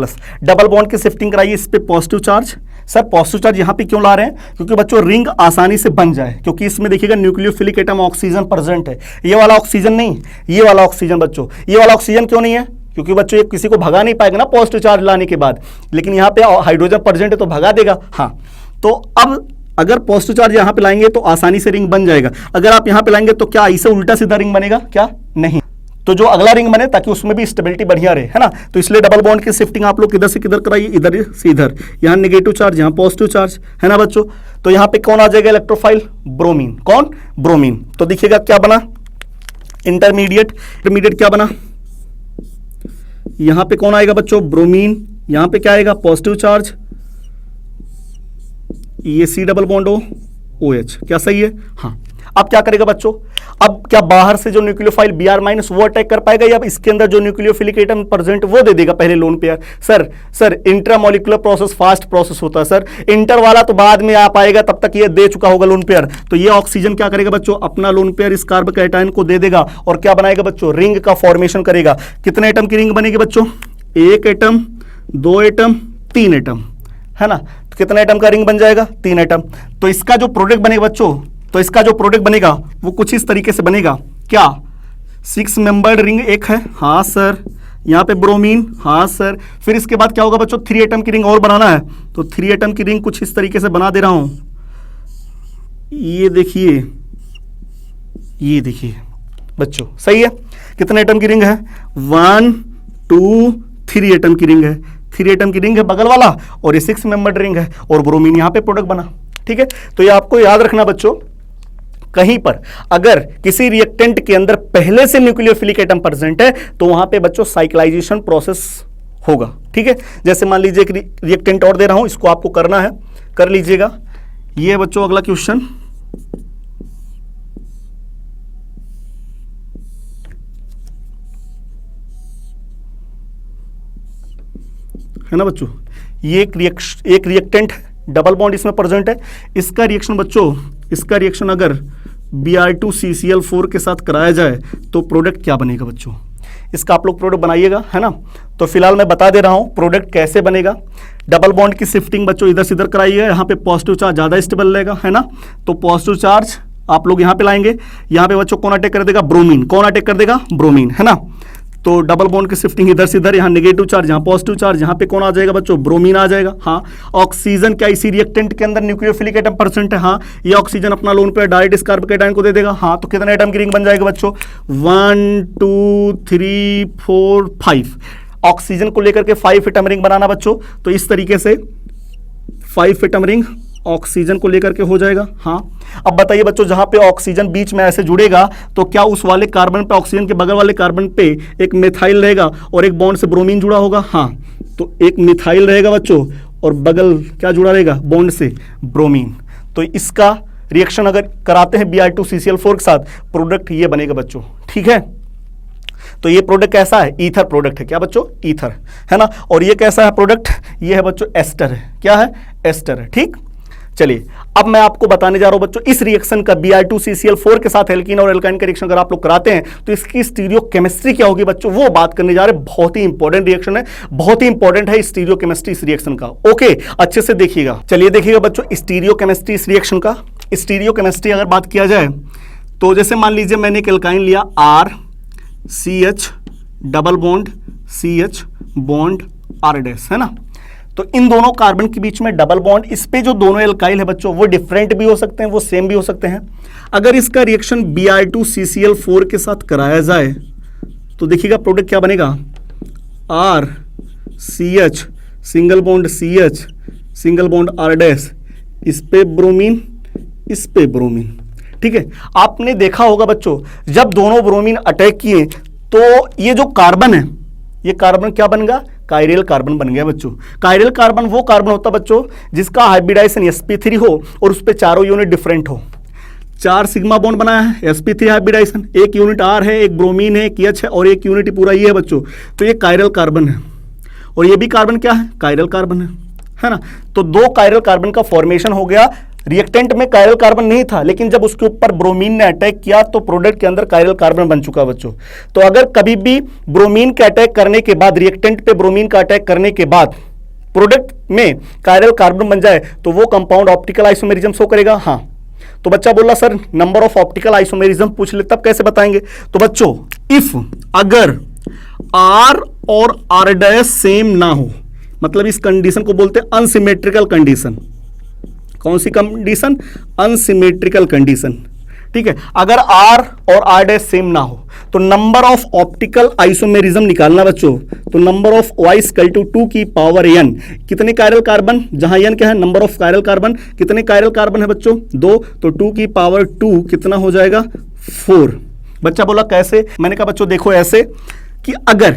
डबल बॉन्ड की शिफ्टिंग कराइए, इस पे positive charge. Sir positive charge यहां पे क्यों ला रहे हैं? क्योंकि बच्चों रिंग आसानी से बन जाए, क्योंकि इसमें देखिएगा न्यूक्लियोफिलिक एटम ऑक्सीजन प्रेजेंट है। ये वाला ऑक्सीजन नहीं, ये वाला ऑक्सीजन बच्चों। ये वाला ऑक्सीजन क्यों नहीं है? क्योंकि बच्चों ये किसी को भगा नहीं पाएगा ना पॉजिटिव चार्ज लाने के बाद, लेकिन यहाँ पे हाइड्रोजन प्रेजेंट है तो भगा देगा। हाँ, तो अब अगर पॉजिटिव चार्ज यहां पे लाएंगे तो आसानी से रिंग बन जाएगा। अगर आप यहां पे लाएंगे तो क्या इसे उल्टा सीधा रिंग बनेगा? क्या नहीं। तो जो अगला रिंग बने ताकि उसमें भी स्टेबिलिटी बढ़िया रहे, है ना? तो इसलिए डबल बॉन्ड की शिफ्टिंग आप लोग किधर से किधर कराइए, इधर से इधर। यहां नेगेटिव चार्ज, यहां पॉजिटिव चार्ज, है ना बच्चों? तो यहां पे कौन आ जाएगा इलेक्ट्रोफाइल? ब्रोमीन। कौन? ब्रोमीन। तो देखिएगा क्या बना, इंटरमीडिएट क्या बना? यहां पे कौन आएगा बच्चों? ब्रोमीन। यहां पे क्या आएगा? पॉजिटिव चार्ज, ये C डबल बॉन्ड OH। क्या सही है? हाँ। अब क्या करेगा बच्चों? अब क्या बाहर से जो न्यूक्लियोफाइल Br- वो अटैक कर पाएगा या इसके अंदर जो न्यूक्लियोफिलिक एटम प्रेजेंट वो दे देगा पहले lone pair? Sir intramolecular process fast process होता है सर, इंटर वाला तो बाद में आ पाएगा, तब तक ये दे चुका होगा लोन पेयर। तो ये ऑक्सीजन क्या करेगा बच्चों? अपना लोन पेयर इस कार्बोकैटायन को दे देगा और क्या बनाएगा बच्चों? रिंग का फॉर्मेशन करेगा। कितने एटम की रिंग बनेगी बच्चों? 1 एटम, 2 एटम, 3 एटम, है ना? तो कितना एटम का रिंग बन जाएगा? 3 एटम। तो इसका जो प्रोडक्ट बनेगा बच्चों, तो इसका जो प्रोडक्ट बनेगा वो कुछ इस तरीके से बनेगा। क्या 6 मेंबर्ड रिंग एक है? हाँ सर। यहाँ पे ब्रोमीन? हाँ सर। फिर इसके बाद क्या होगा बच्चों? 3 एटम की रिंग और बनाना है, तो 3 एटम की रिंग कुछ इस तरीके से बना दे रहा हूं। ये देखिए बच्चों, सही है? कितने एटम की रिंग है? 1 2 3 एटम की रिंग है। 3 एटम की रिंग है बगल वाला और ये 6 मेंबर्ड रिंग है और ब्रोमीन यहां पे प्रोडक्ट बना। ठीक है, तो ये आपको याद रखना बच्चों, कहीं पर अगर किसी रिएक्टेंट के अंदर पहले से न्यूक्लियोफिलिक एटम प्रेजेंट है तो वहां पे बच्चों साइक्लाइजेशन प्रोसेस होगा। ठीक है, जैसे मान लीजिए एक रिएक्टेंट और दे रहा हूं, इसको आपको करना है, कर लीजिएगा। ये बच्चों अगला क्वेश्चन, है है ना बच्चों, ये एक रिएक्टेंट है, डबल बॉन्ड इसमें प्रेजेंट है। इसका रिएक्शन बच्चों, इसका रिएक्शन अगर Br2CCl4 के साथ कराया जाए तो प्रोडक्ट क्या बनेगा बच्चों, इसका आप लोग प्रोडक्ट बनाइएगा, है ना। तो फिलहाल मैं बता दे रहा हूं प्रोडक्ट कैसे बनेगा। डबल बॉन्ड की शिफ्टिंग बच्चों इधर से इधर कराइएगा, यहाँ पे पॉजिटिव चार्ज ज़्यादा स्टेबल रहेगा, है ना। तो पॉजिटिव चार्ज आप लोग यहाँ पे लाएंगे, यहाँ पे बच्चों कौन अटैक कर देगा, ब्रोमीन, कौन अटैक कर देगा, ब्रोमीन, है ना। तो डबल बॉन्ड की शिफ्टिंग इधर से इधर, यहाँ नेगेटिव चार्ज, यहाँ पॉजिटिव चार्ज, यहाँ पे कौन आ जाएगा बच्चों, ब्रोमीन आ जाएगा। हाँ, ऑक्सीजन क्या इसी रिएक्टेंट के अंदर न्यूक्लियोफिलिक एटम परसेंट है, हाँ, ये ऑक्सीजन अपना लोन पे डायरेक्ट इस कार्बोकेटाइन को दे देगा। हाँ, तो कितने एटम की रिंग बन जाएगा बच्चों, 1 2 3 4 5, ऑक्सीजन को लेकर के 5 एटम रिंग बनाना बच्चों। तो इस तरीके से 5 एटम रिंग ऑक्सीजन को लेकर के हो जाएगा। हाँ, अब बताइए बच्चों, जहां पे ऑक्सीजन बीच में ऐसे जुड़ेगा तो क्या उस वाले कार्बन पे, ऑक्सीजन के बगल वाले कार्बन पे एक मिथाइल रहेगा और एक बॉन्ड से ब्रोमीन जुड़ा होगा। हाँ, तो एक मिथाइल रहेगा बच्चों और बगल क्या जुड़ा रहेगा, बॉन्ड से ब्रोमीन। तो इसका रिएक्शन अगर कराते हैं Br2CCl4 के साथ, प्रोडक्ट ये बनेगा बच्चों, ठीक है। तो ये प्रोडक्ट कैसा है, ईथर प्रोडक्ट है, क्या बच्चों, ईथर, है ना। और ये कैसा है प्रोडक्ट, ये है बच्चों एस्टर है, क्या है, एस्टर है, ठीक। चलिए अब मैं आपको बताने जा रहा हूं बच्चों, इस रिएक्शन का Br2CCl4 के साथ एल्कीन और एल्काइन का रिएक्शन अगर आप लोग कराते हैं तो इसकी स्टीरियोकेमिस्ट्री क्या होगी बच्चों, वो बात करने जा रहे हैं। बहुत ही इंपॉर्टेंट रिएक्शन है, बहुत ही इंपॉर्टेंट है स्टीरियोकेमिस्ट्री इस रिएक्शन का। ओके, अच्छे से देखिएगा। चलिए देखिएगा बच्चों स्टीरियोकेमिस्ट्री इस रिएक्शन का। स्टीरियोकेमिस्ट्री अगर बात किया जाए तो जैसे मान लीजिए मैंने एक एल्काइन लिया RCH double bond CH bond R dash, है ना। तो इन दोनों कार्बन के बीच में डबल बॉन्ड, इस पे जो दोनों एल्काइल है बच्चों वो डिफरेंट भी हो सकते हैं, वो सेम भी हो सकते हैं। अगर इसका रिएक्शन Br2CCl4 के साथ कराया जाए तो देखिएगा प्रोडक्ट क्या बनेगा, RCH single bond CH single bond R dash, इस पे ब्रोमीन, इस पे ब्रोमीन, ठीक है। आपने देखा होगा बच्चों, जब दोनों ब्रोमीन अटैक किए तो ये जो कार्बन है, ये कार्बन क्या बन गया, कायरल कार्बन बन गया बच्चों। कायरल कार्बन वो कार्बन होता है बच्चों जिसका हाइब्रिडाइजेशन sp3 हो और उस पे चारों यूनिट डिफरेंट हो। 4 सिग्मा बॉन्ड बनाया है, sp3 हाइब्रिडाइजेशन, एक यूनिट R है, एक ब्रोमीन है, एक H है और एक यूनिट पूरा ये है बच्चों। तो ये कायरल कार्बन है और ये भी कार्बन क्या है, कायरल कार्बन है ना। तो 2 कायरल कार्बन का फॉर्मेशन हो गया। रिएक्टेंट में कायरल कार्बन नहीं था, लेकिन जब उसके ऊपर ब्रोमीन ने अटैक किया तो प्रोडक्ट के अंदर कायरल कार्बन बन चुका बच्चों। तो अगर कभी भी ब्रोमीन के अटैक करने के बाद, रिएक्टेंट पे ब्रोमीन का अटैक करने के बाद प्रोडक्ट में कायरल कार्बन बन जाए तो वो कंपाउंड ऑप्टिकल आइसोमेरिज्म शो करेगा। हाँ, तो बच्चा बोला sir number of optical isomerism पूछ ले, तब कैसे बताएंगे। तो बच्चों इफ अगर R और R डैश सेम ना हो, मतलब इस कंडीशन को बोलते हैं अनसिमेट्रिकल कंडीशन। कौन सी कंडीशन, अनसिमेट्रिकल कंडीशन, ठीक है। अगर R और R डैश सेम ना हो तो नंबर ऑफ ऑप्टिकल आइसोमेरिज्म निकालना बच्चों। तो number of Y equal to 2 की पावर n, कितने कायरल कार्बन, जहां n क्या है, नंबर ऑफ कायरल कार्बन, कितने कायरल कार्बन है बच्चों, 2, तो 2 की पावर 2 कितना हो जाएगा, 4। बच्चा बोला कैसे, मैंने कहा बच्चों देखो ऐसे कि अगर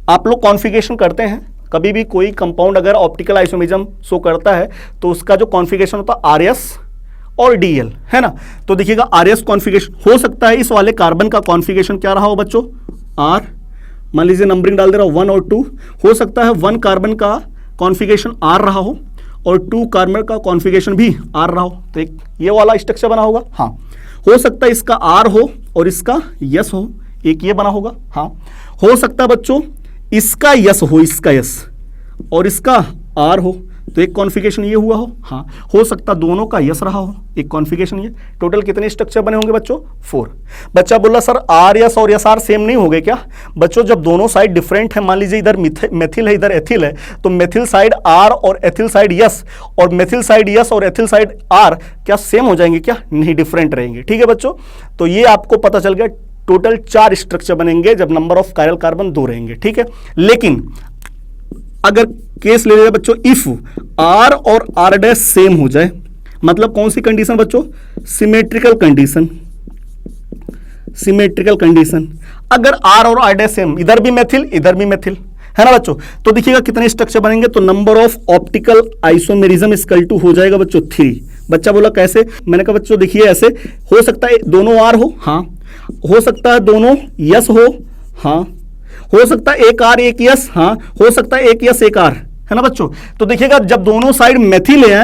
आप लोग कॉन्फ़िगरेशन करते हैं, कभी भी कोई कंपाउंड अगर ऑप्टिकल आइसोमेरिज्म शो करता है तो उसका जो कॉन्फ़िगरेशन होता है RS और DL, है ना। तो देखिएगा RS कॉन्फ़िगरेशन हो सकता है, इस वाले कार्बन का कॉन्फ़िगरेशन क्या रहा हो बच्चों, R, मान लीजिए नंबरिंग डाल दे रहा हूं 1 और 2, हो सकता है 1 कार्बन का कॉन्फ़िगरेशन R रहा हो और 2 कार्बन का कॉन्फ़िगरेशन भी R रहा हो। तो एक ये वाला स्ट्रक्चर बना होगा। हाँ, हो सकता है इसका R हो और इसका S हो, एक ये बना होगा। हाँ, हो सकता है बच्चों इसका यस हो, इसका यस और इसका आर हो, तो एक कॉन्फ़िगरेशन ये हुआ हो। हाँ, हो सकता दोनों का यस रहा हो, एक कॉन्फ़िगरेशन ये। टोटल कितने स्ट्रक्चर बने होंगे बच्चों, 4। बच्चा बोला सर आर यस और यस आर सेम नहीं हो गए क्या। बच्चों जब दोनों साइड डिफरेंट है, मान लीजिए इधर मेथिल है, इधर एथिल है, तो मेथिल साइड आर और एथिल साइड यस और मेथिल साइड यस और एथिल साइड आर क्या सेम हो जाएंगे क्या, नहीं, डिफरेंट रहेंगे। ठीक है बच्चों, तो ये आपको पता चल गया टोटल 4 स्ट्रक्चर बनेंगे जब नंबर ऑफ कायरल कार्बन 2 रहेंगे। ठीक है, लेकिन अगर केस ले लिया बच्चों इफ आर और आर डैश सेम हो जाए, मतलब कौन सी कंडीशन बच्चों, सिमेट्रिकल कंडीशन। सिमेट्रिकल कंडीशन अगर आर और आर डैश सेम, इधर भी मेथिल इधर भी मेथिल, है ना बच्चों, तो देखिएगा कितने स्ट्रक्चर बनेंगे, तो number of optical isomerism equal to हो जाएगा बच्चों 3। बच्चा बोला कैसे, मैंने कहा बच्चों देखिए ऐसे हो सकता है दोनों आर हो, हाँ, हो सकता है दोनों यस हो, हाँ, हो सकता है एक आर एक यस, हाँ, हो सकता है एक यस एक आर, है ना बच्चों। तो देखिएगा जब दोनों साइड मेथिल है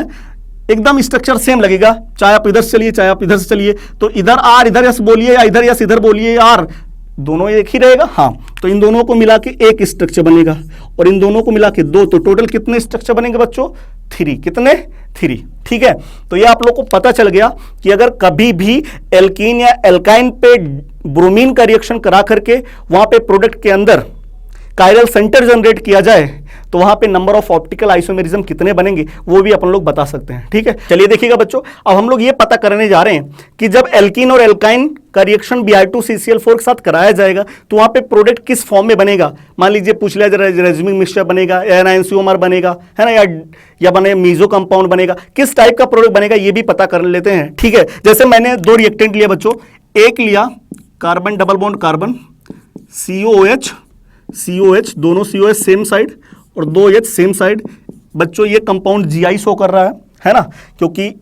एकदम स्ट्रक्चर सेम लगेगा, चाहे आप इधर से चलिए चाहे आप इधर से चलिए, तो इधर आर इधर यस बोलिए या इधर यस इधर बोलिए, आर दोनों एक ही रहेगा। हाँ, तो इन दोनों को मिला के एक स्ट्रक्चर बनेगा और इन दोनों को मिला के दो, तो टोटल कितने स्ट्रक्चर बनेंगे बच्चों? 3। कितने? 3। ठीक है, तो ये आप लोग को पता चल गया कि अगर कभी भी एल्कीन या एल्काइन पे ब्रोमीन का रिएक्शन करा करके वहां पे प्रोडक्ट के अंदर कायरल सेंटर जनरेट किया जाए तो वहां पे नंबर ऑफ ऑप्टिकल आइसोमेरिज्म कितने बनेंगे वो भी अपन लोग बता सकते हैं। ठीक है, चलिए देखिएगा बच्चों, अब हम लोग ये पता करने जा रहे हैं कि जब एल्कीन और एल्काइन का रिएक्शन Br2CCl4 के साथ कराया जाएगा तो वहां पे प्रोडक्ट किस फॉर्म में बनेगा। मान लीजिए पूछ लिया जाए रेजिमिक मिक्सचर बनेगा या एनाइंसियोमर बनेगा, है ना, या बने मीजो कंपाउंड बनेगा, किस टाइप का प्रोडक्ट बनेगा ये भी पता कर लेते हैं। ठीक है, जैसे मैंने 2 रिएक्टेंट लिया बच्चों, एक लिया carbon double bond carbon COH, दोनों COH सेम साइड और 2 H सेम साइड। बच्चों ये कंपाउंड GI शो कर रहा है ना, क्योंकि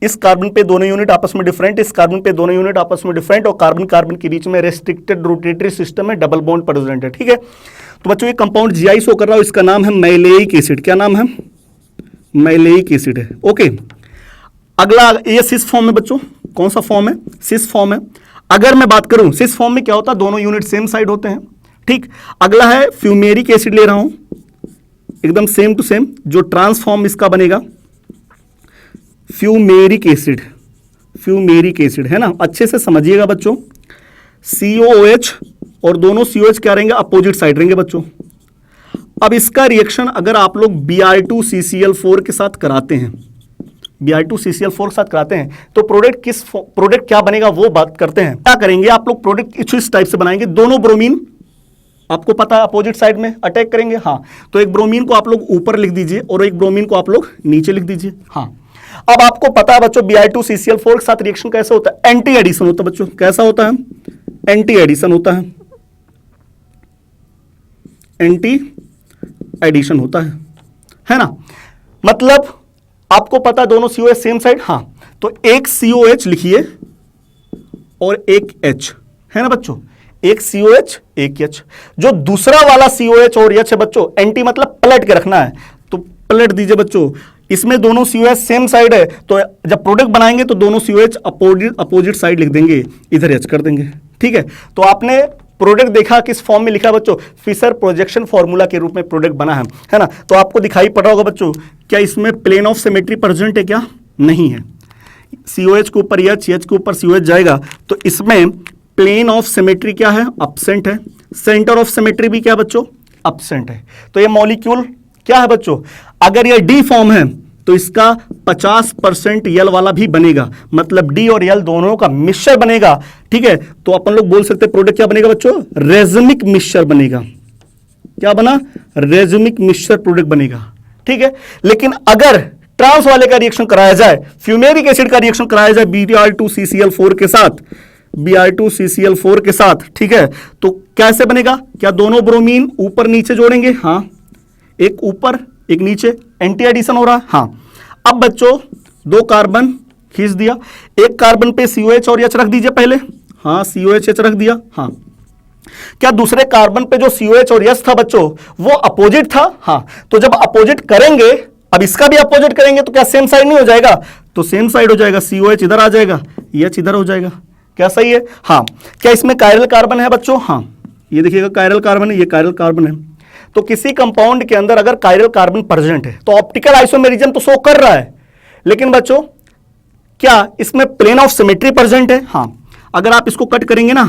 इस कार्बन पे दोनों यूनिट आपस में डिफरेंट, इस कार्बन पे दोनों यूनिट आपस में डिफरेंट और कार्बन कार्बन के बीच में रेस्ट्रिक्टेड रोटेटरी सिस्टम में डबल बॉन्ड प्रेजेंट है। ठीक है, तो बच्चों ये कंपाउंड GI शो कर रहा है, इसका नाम है मैलेइक एसिड। क्या नाम है? मैलेइक एसिड है। ओके, अगला ये सिस फॉर्म है बच्चों। कौन सा फॉर्म है? सिस फॉर्म है। अगर मैं बात करूं सिस फॉर्म में क्या होता है, दोनों यूनिट सेम साइड होते हैं। ठीक, अगला है फ्यूमेरिक एसिड ले रहा हूं, एकदम सेम टू सेम, जो ट्रांसफॉर्म इसका बनेगा फ्यूमेरिक एसिड है ना, अच्छे से समझिएगा बच्चों। COOH और दोनों COH क्या रहेंगे? अपोजिट साइड रहेंगे बच्चों। अब इसका रिएक्शन अगर आप लोग Br2CCl4 के साथ कराते हैं, Br2CCl4 के साथ कराते हैं तो प्रोडक्ट क्या बनेगा वो बात करते हैं। क्या करेंगे आप लोग? प्रोडक्ट इस टाइप से बनाएंगे, दोनों ब्रोमीन आपको पता है अपोजिट साइड में अटैक करेंगे। हाँ, तो एक ब्रोमीन को आप लोग ऊपर लिख दीजिए और एक ब्रोमीन को आप लोग नीचे लिख दीजिए। हाँ, अब आपको पता है बच्चों Br2CCl4 के साथ रिएक्शन कैसे होता है? एंटी एडिशन होता है बच्चों। कैसा होता है? एंटी एडिशन होता है, एंटी एडिशन होता है ना। मतलब आपको पता दोनों COH सेम साइड। हाँ, तो एक COH लिखिए और एक H, है ना बच्चों, एक COH एक H। जो दूसरा वाला COH और H है बच्चों, एंटी मतलब पलट के रखना है, तो पलट दीजिए बच्चों। इसमें दोनों COH सेम साइड है, तो जब प्रोडक्ट बनाएंगे तो दोनों COH अपोजिट साइड लिख देंगे, इधर H कर देंगे। ठीक है, तो आपने प्रोडक्ट देखा किस फॉर्म में लिखा बच्चों? फिशर प्रोजेक्शन फॉर्मूला के रूप में प्रोडक्ट बना है ना। तो आपको दिखाई पड़ रहा होगा बच्चों, क्या इसमें प्लेन ऑफ सिमेट्री प्रेजेंट है? क्या नहीं है। COH के ऊपर H के ऊपर COH जाएगा तो इसमें प्लेन ऑफ सिमेट्री क्या है? एब्सेंट है। सेंटर ऑफ सिमेट्री भी क्या बच्चों? एब्सेंट है। तो ये मॉलिक्यूल क्या है बच्चों? अगर ये डी फॉर्म है तो इसका 50% यल वाला भी बनेगा, मतलब डी और यल दोनों का मिक्सचर बनेगा। ठीक है, तो अपन लोग बोल सकते हैं प्रोडक्ट क्या बनेगा बच्चों? रेजिमिक मिक्सचर बनेगा। क्या बना? रेजिमिक मिक्सचर प्रोडक्ट बनेगा। ठीक है, लेकिन अगर ट्रांस वाले का रिएक्शन कराया जाए, फ्यूमेरिक एसिड का रिएक्शन कराया जाए Br2CCl4 के साथ, Br2CCl4 के साथ, ठीक है, तो कैसे बनेगा? क्या दोनों ब्रोमीन ऊपर नीचे जोड़ेंगे? हाँ, एक ऊपर एक नीचे, एंटी एडिशन हो रहा है। हाँ, अब बच्चों 2 कार्बन खींच दिया, एक कार्बन पे COH और H रख दीजिए पहले। हाँ, COH H रख दिया। हाँ, क्या दूसरे कार्बन पे जो COH और H था बच्चों वो अपोजिट था? हाँ, तो जब अपोजिट करेंगे, अब इसका भी अपोजिट करेंगे तो क्या सेम साइड नहीं हो जाएगा? तो सेम साइड हो जाएगा, COH इधर आ जाएगा, H इधर हो जाएगा। क्या सही है? हाँ, क्या इसमें कायरल कार्बन है बच्चों? हाँ, ये देखिएगा कायरल कार्बन है, ये कायरल कार्बन है। तो किसी कंपाउंड के अंदर अगर कायरल कार्बन प्रेजेंट है तो ऑप्टिकल आइसोमेरिज्म तो शो कर रहा है, लेकिन बच्चों क्या इसमें प्लेन ऑफ सिमेट्री प्रेजेंट है? हाँ, अगर आप इसको कट करेंगे ना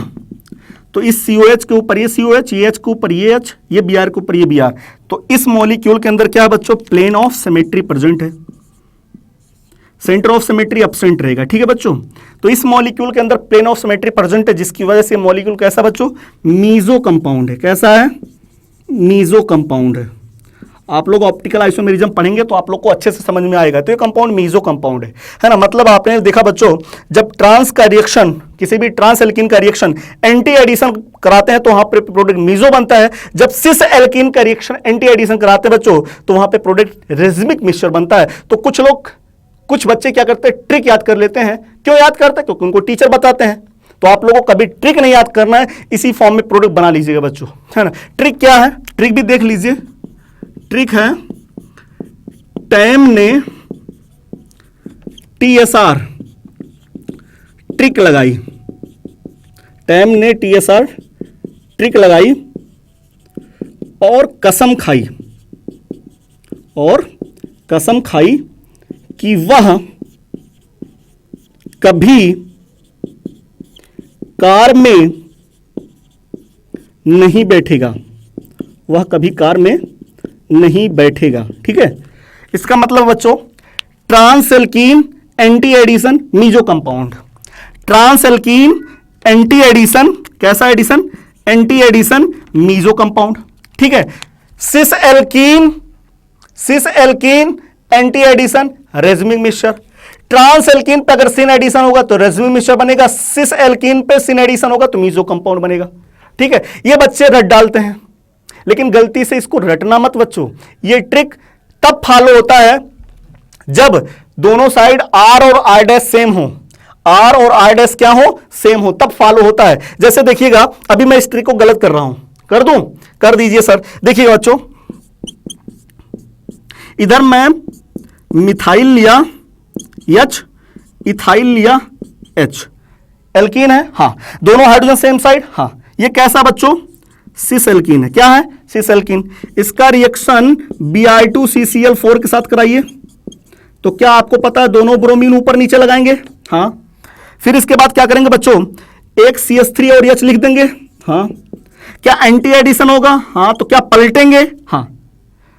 तो इस COH के ऊपर ये COH, ये H के ऊपर ये H, ये Br के ऊपर ये Br, तो इस मॉलिक्यूल के अंदर क्या है बच्चों? प्लेन ऑफ सिमेट्री प्रेजेंट है, सेंटर ऑफ सिमेट्री एब्सेंट रहेगा। ठीक है बच्चों, तो इस मॉलिक्यूल के अंदर प्लेन ऑफ सिमेट्री प्रेजेंट है, जिसकी वजह से मॉलिक्यूल कैसा बच्चों? मीजो कंपाउंड है। कैसा है? मीजो कंपाउंड है। आप लोग ऑप्टिकल आइसोमेरिज्म पढ़ेंगे तो आप लोग को अच्छे से समझ में आएगा। तो ये कंपाउंड मीजो कंपाउंड है ना। मतलब आपने देखा बच्चों, जब ट्रांस का रिएक्शन, किसी भी ट्रांस एल्कीन का रिएक्शन एंटी एडिशन कराते हैं तो वहां पे प्रोडक्ट मीजो बनता है। जब सिस एल्कीन का रिएक्शन एंटी एडिशन कराते हैं बच्चों तो वहां पे प्रोडक्ट रेजिमिक मिक्सचर बनता है। तो कुछ बच्चे क्या करते हैं? ट्रिक याद कर लेते हैं। क्यों याद करते हैं? क्योंकि उनको टीचर बताते हैं। तो आप लोगों को कभी ट्रिक नहीं याद करना है, इसी फॉर्म में प्रोडक्ट बना लीजिएगा बच्चों, है ना। ट्रिक क्या है? ट्रिक भी देख लीजिए। ट्रिक है टैम ने TSR ट्रिक लगाई, टैम ने TSR ट्रिक लगाई और कसम खाई कि वह कभी कार में नहीं बैठेगा, वह कभी कार में नहीं बैठेगा। ठीक है, इसका मतलब बच्चों trans alkene anti addition meso compound, trans alkene anti addition, कैसा addition? Anti addition meso compound. ठीक है, cis alkene anti addition racemic mixture, trans alkene पे अगर सिन एडिशन होगा तो रेजमिक मिक्सचर बनेगा, सिस एल्कीन पे सिन एडिशन होगा तो मीजो कंपाउंड बनेगा। ठीक है, ये बच्चे रट डालते हैं, लेकिन गलती से इसको रटना मत बच्चों। ये ट्रिक तब फॉलो होता है जब दोनों साइड R और R' सेम हो, R और R' क्या हो? सेम हो, तब फॉलो होता है। जैसे देखिएगा, अभी मैं इस ट्रिक को गलत कर रहा हूं, कर दूं? कर दीजिए सर। देखिएगा बच्चों, इधर मैं मिथाइल लिया H, इथाइल लिया H, एल्कीन है, हाँ, दोनों हाइड्रोजन सेम साइड, हाँ, ये कैसा बच्चों? सिस एल्कीन है। क्या है? Cis alkene. इसका रिएक्शन Br2CCl4 के साथ कराइए, तो क्या आपको पता है दोनों ब्रोमीन ऊपर नीचे लगाएंगे, हाँ। फिर इसके बाद क्या करेंगे बच्चों? एक CH3 और H लिख देंगे, हाँ। क्या एंटी एडिशन होगा? हाँ। तो क्या पलटेंगे? हाँ,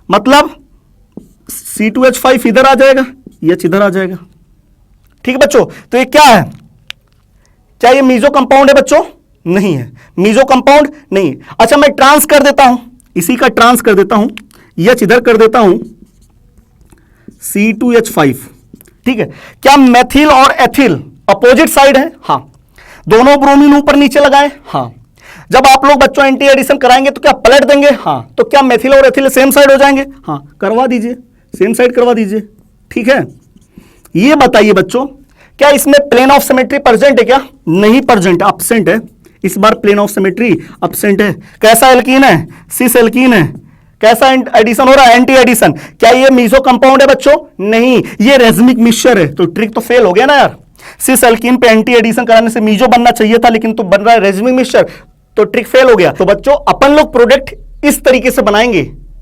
मतलब C2H5 इधर आ जाएगा, H इधर आ जाएगा। ठीक है बच्चों, तो ये क्या है? क्या ये मीजो कंपाउंड है बच्चों? नहीं है, मीजो कंपाउंड नहीं। अच्छा, मैं ट्रांस कर देता हूं, इसी का ट्रांस कर देता हूं, H इधर कर देता हूं, C2H5। ठीक है, क्या मेथिल और एथिल अपोजिट साइड है? हाँ। दोनों ब्रोमीन ऊपर नीचे लगाए, हाँ। जब आप लोग बच्चों एंटी एडिशन कराएंगे तो क्या पलट देंगे? हाँ। तो क्या मेथिल और एथिल सेम साइड हो जाएंगे? हाँ, करवा दीजिए, सेम साइड करवा दीजिए। ठीक है, ये बताइए बच्चों, क्या इसमें प्लेन ऑफ सिमेट्री प्रेजेंट है? क्या नहीं प्रेजेंट, एब्सेंट है। इस बार प्लेन ऑफ सिमेट्री एब्सेंट है। कैसा एल्कीन है? सिस एल्कीन है। कैसा एडिशन हो रहा है? Anti addition. क्या ये मीजो कंपाउंड है बच्चों? नहीं, ये रेजमिक मिक्सचर है। तो ट्रिक तो फेल हो गया ना यार। सिस एल्कीन पे एंटी एडिशन कराने से मीजो बनना चाहिए था, लेकिन तो बन रहा है रेजमिक मिक्सचर, तो ट्रिक फेल हो गया। तो बच्चों अपन लोग प्रोडक्ट इस तरीके से बनाएंगे,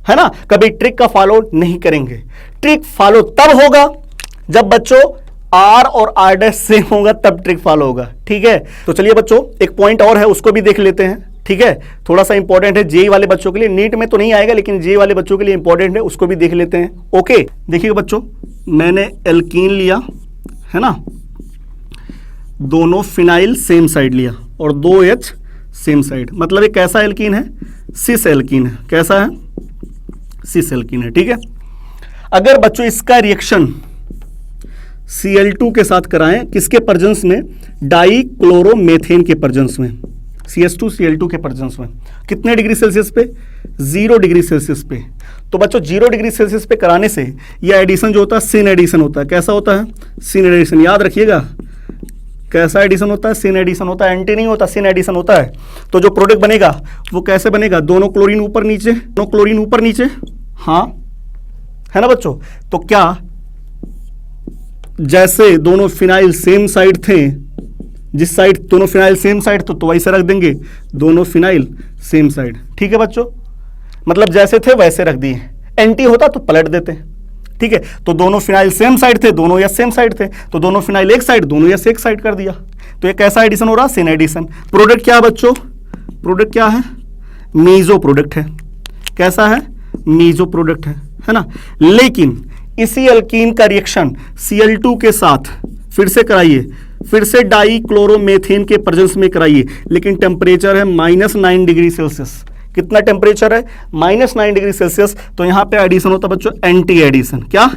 है ना, कभी ट्रिक का फॉलो नहीं करेंगे। ट्रिक फॉलो तब होगा जब बच्चों R और R' सेम होगा, तब ट्रिक फॉलो होगा। ठीक है, तो चलिए बच्चों, एक पॉइंट और है, उसको भी देख लेते हैं। ठीक है, थोड़ा सा इंपॉर्टेंट है जेई वाले बच्चों के लिए, नीट में तो नहीं आएगा, लेकिन जेई वाले बच्चों के लिए इंपॉर्टेंट है, उसको भी देख लेते हैं। ओके, देखिएगा बच्चों, मैंने एल्कीन लिया, है ना, दोनों फिनाइल सेम साइड लिया और 2H सेम साइड, मतलब ये कैसा एल्कीन है? सिस एल्कीन है। कैसा है? सिस एल्कीन है। ठीक है, अगर बच्चों इसका रिएक्शन Cl2 के साथ कराएं, किसके प्रेजेंस में? डाइक्लोरोमेथेन के प्रेजेंस में, CH2Cl2 के प्रेजेंस में। कितने डिग्री सेल्सियस पे? 0 डिग्री सेल्सियस पे। तो बच्चों 0 डिग्री सेल्सियस पे कराने से यह एडिशन जो होता है सिन एडिशन होता है। कैसा होता है? Syn addition. याद रखिएगा, कैसा एडिशन होता है? सिन एडिशन होता है, एंटी नहीं होता, सिन एडिशन होता है। तो जो प्रोडक्ट बनेगा वो कैसे बनेगा? दोनों क्लोरीन ऊपर नीचे, दोनों क्लोरीन ऊपर नीचे, हाँ, है ना बच्चों। तो क्या जैसे दोनों फिनाइल सेम साइड थे, जिस साइड दोनों फिनाइल सेम साइड तो वैसे रख देंगे, दोनों फिनाइल सेम साइड। ठीक है बच्चों, मतलब जैसे थे वैसे रख दिए। एंटी होता तो पलट देते। ठीक है, तो दोनों फिनाइल सेम साइड थे, दोनों एस सेम साइड थे, तो दोनों फिनाइल एक साइड, दोनों एस एक साइड कर दिया। तो ये कैसा एडिशन हो रहा? सिन एडिशन। प्रोडक्ट क्या है बच्चों? प्रोडक्ट क्या है? मीजो प्रोडक्ट है। कैसा है? मीजो प्रोडक्ट है ना। लेकिन इसी एल्कीन का रिएक्शन Cl2 के साथ फिर से कराइए, फिर से डाइक्लोरोमेथेन के प्रेजेंस में कराइए, लेकिन टेम्परेचर है -9 डिग्री सेल्सियस। कितना टेम्परेचर है? -9 डिग्री सेल्सियस। तो यहां पे एडिशन होता है बच्चों एंटी एडिशन। क्या?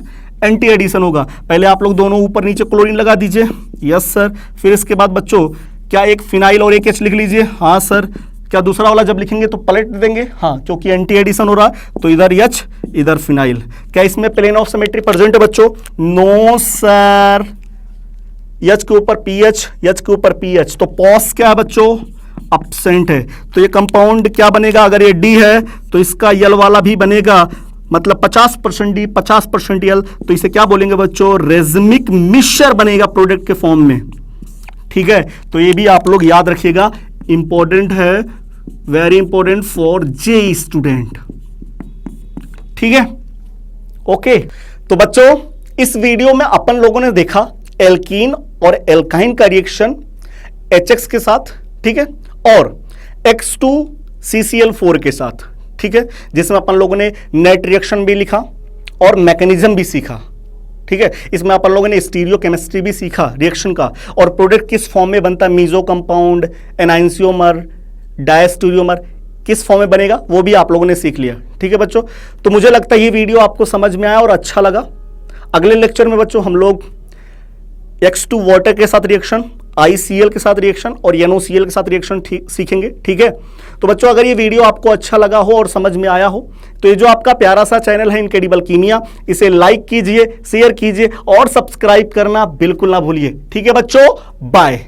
एंटी एडिशन होगा। पहले आप लोग दोनों ऊपर नीचे क्लोरीन लगा दीजिए, यस सर। फिर इसके बाद बच्चों क्या एक फिनाइल और एक H लिख लीजिए, हाँ सर। क्या दूसरा वाला जब लिखेंगे तो पलट देंगे, हाँ, क्योंकि एंटी एडिशन हो रहा है, तो इधर H इधर फिनाइल। क्या इसमें प्लेन ऑफ सिमेट्री प्रेजेंट है बच्चों? No sir. H के ऊपर PH, H के ऊपर PH, तो पॉस क्या है बच्चों? एब्सेंट है। तो ये कंपाउंड क्या बनेगा? अगर ये D है तो इसका यल वाला भी बनेगा मतलब 50% डी 50% एल, तो इसे क्या बोलेंगे बच्चों, रेजमिक मिक्सचर बनेगा प्रोडक्ट के फॉर्म में। ठीक है, तो ये भी आप लोग याद रखिएगा, इंपॉर्टेंट है, very important for J student. ठीक है, ओके। तो बच्चों इस वीडियो में अपन लोगों ने देखा एल्कीन और एल्काइन का रिएक्शन HX के साथ, ठीक है, और X2CCl4 के साथ, ठीक है, जिसमें अपन लोगों ने नेट रिएक्शन भी लिखा और मैकेनिज्म भी सीखा। ठीक है, इसमें अपन लोगों ने स्टीरियो केमिस्ट्री भी सीखा रिएक्शन का, और प्रोडक्ट किस फॉर्म में बनता है, मीजो कंपाउंड, एनाइंसियोमर, डायस्टीरियोमर, किस फॉर्म में बनेगा वो भी आप लोगों ने सीख लिया। ठीक है बच्चों, तो मुझे लगता है ये वीडियो आपको समझ में आया और अच्छा लगा। अगले लेक्चर में बच्चों हम लोग X2 वाटर के साथ रिएक्शन, ICl के साथ रिएक्शन और NOCl के साथ रिएक्शन सीखेंगे। ठीक है, तो बच्चों अगर ये वीडियो आपको अच्छा लगा हो और समझ में आया हो तो ये जो आपका प्यारा सा चैनल है इनक्रेडिबल कीमिया, इसे लाइक कीजिए, शेयर कीजिए और सब्सक्राइब करना बिल्कुल ना भूलिए। ठीक है बच्चों, बाय।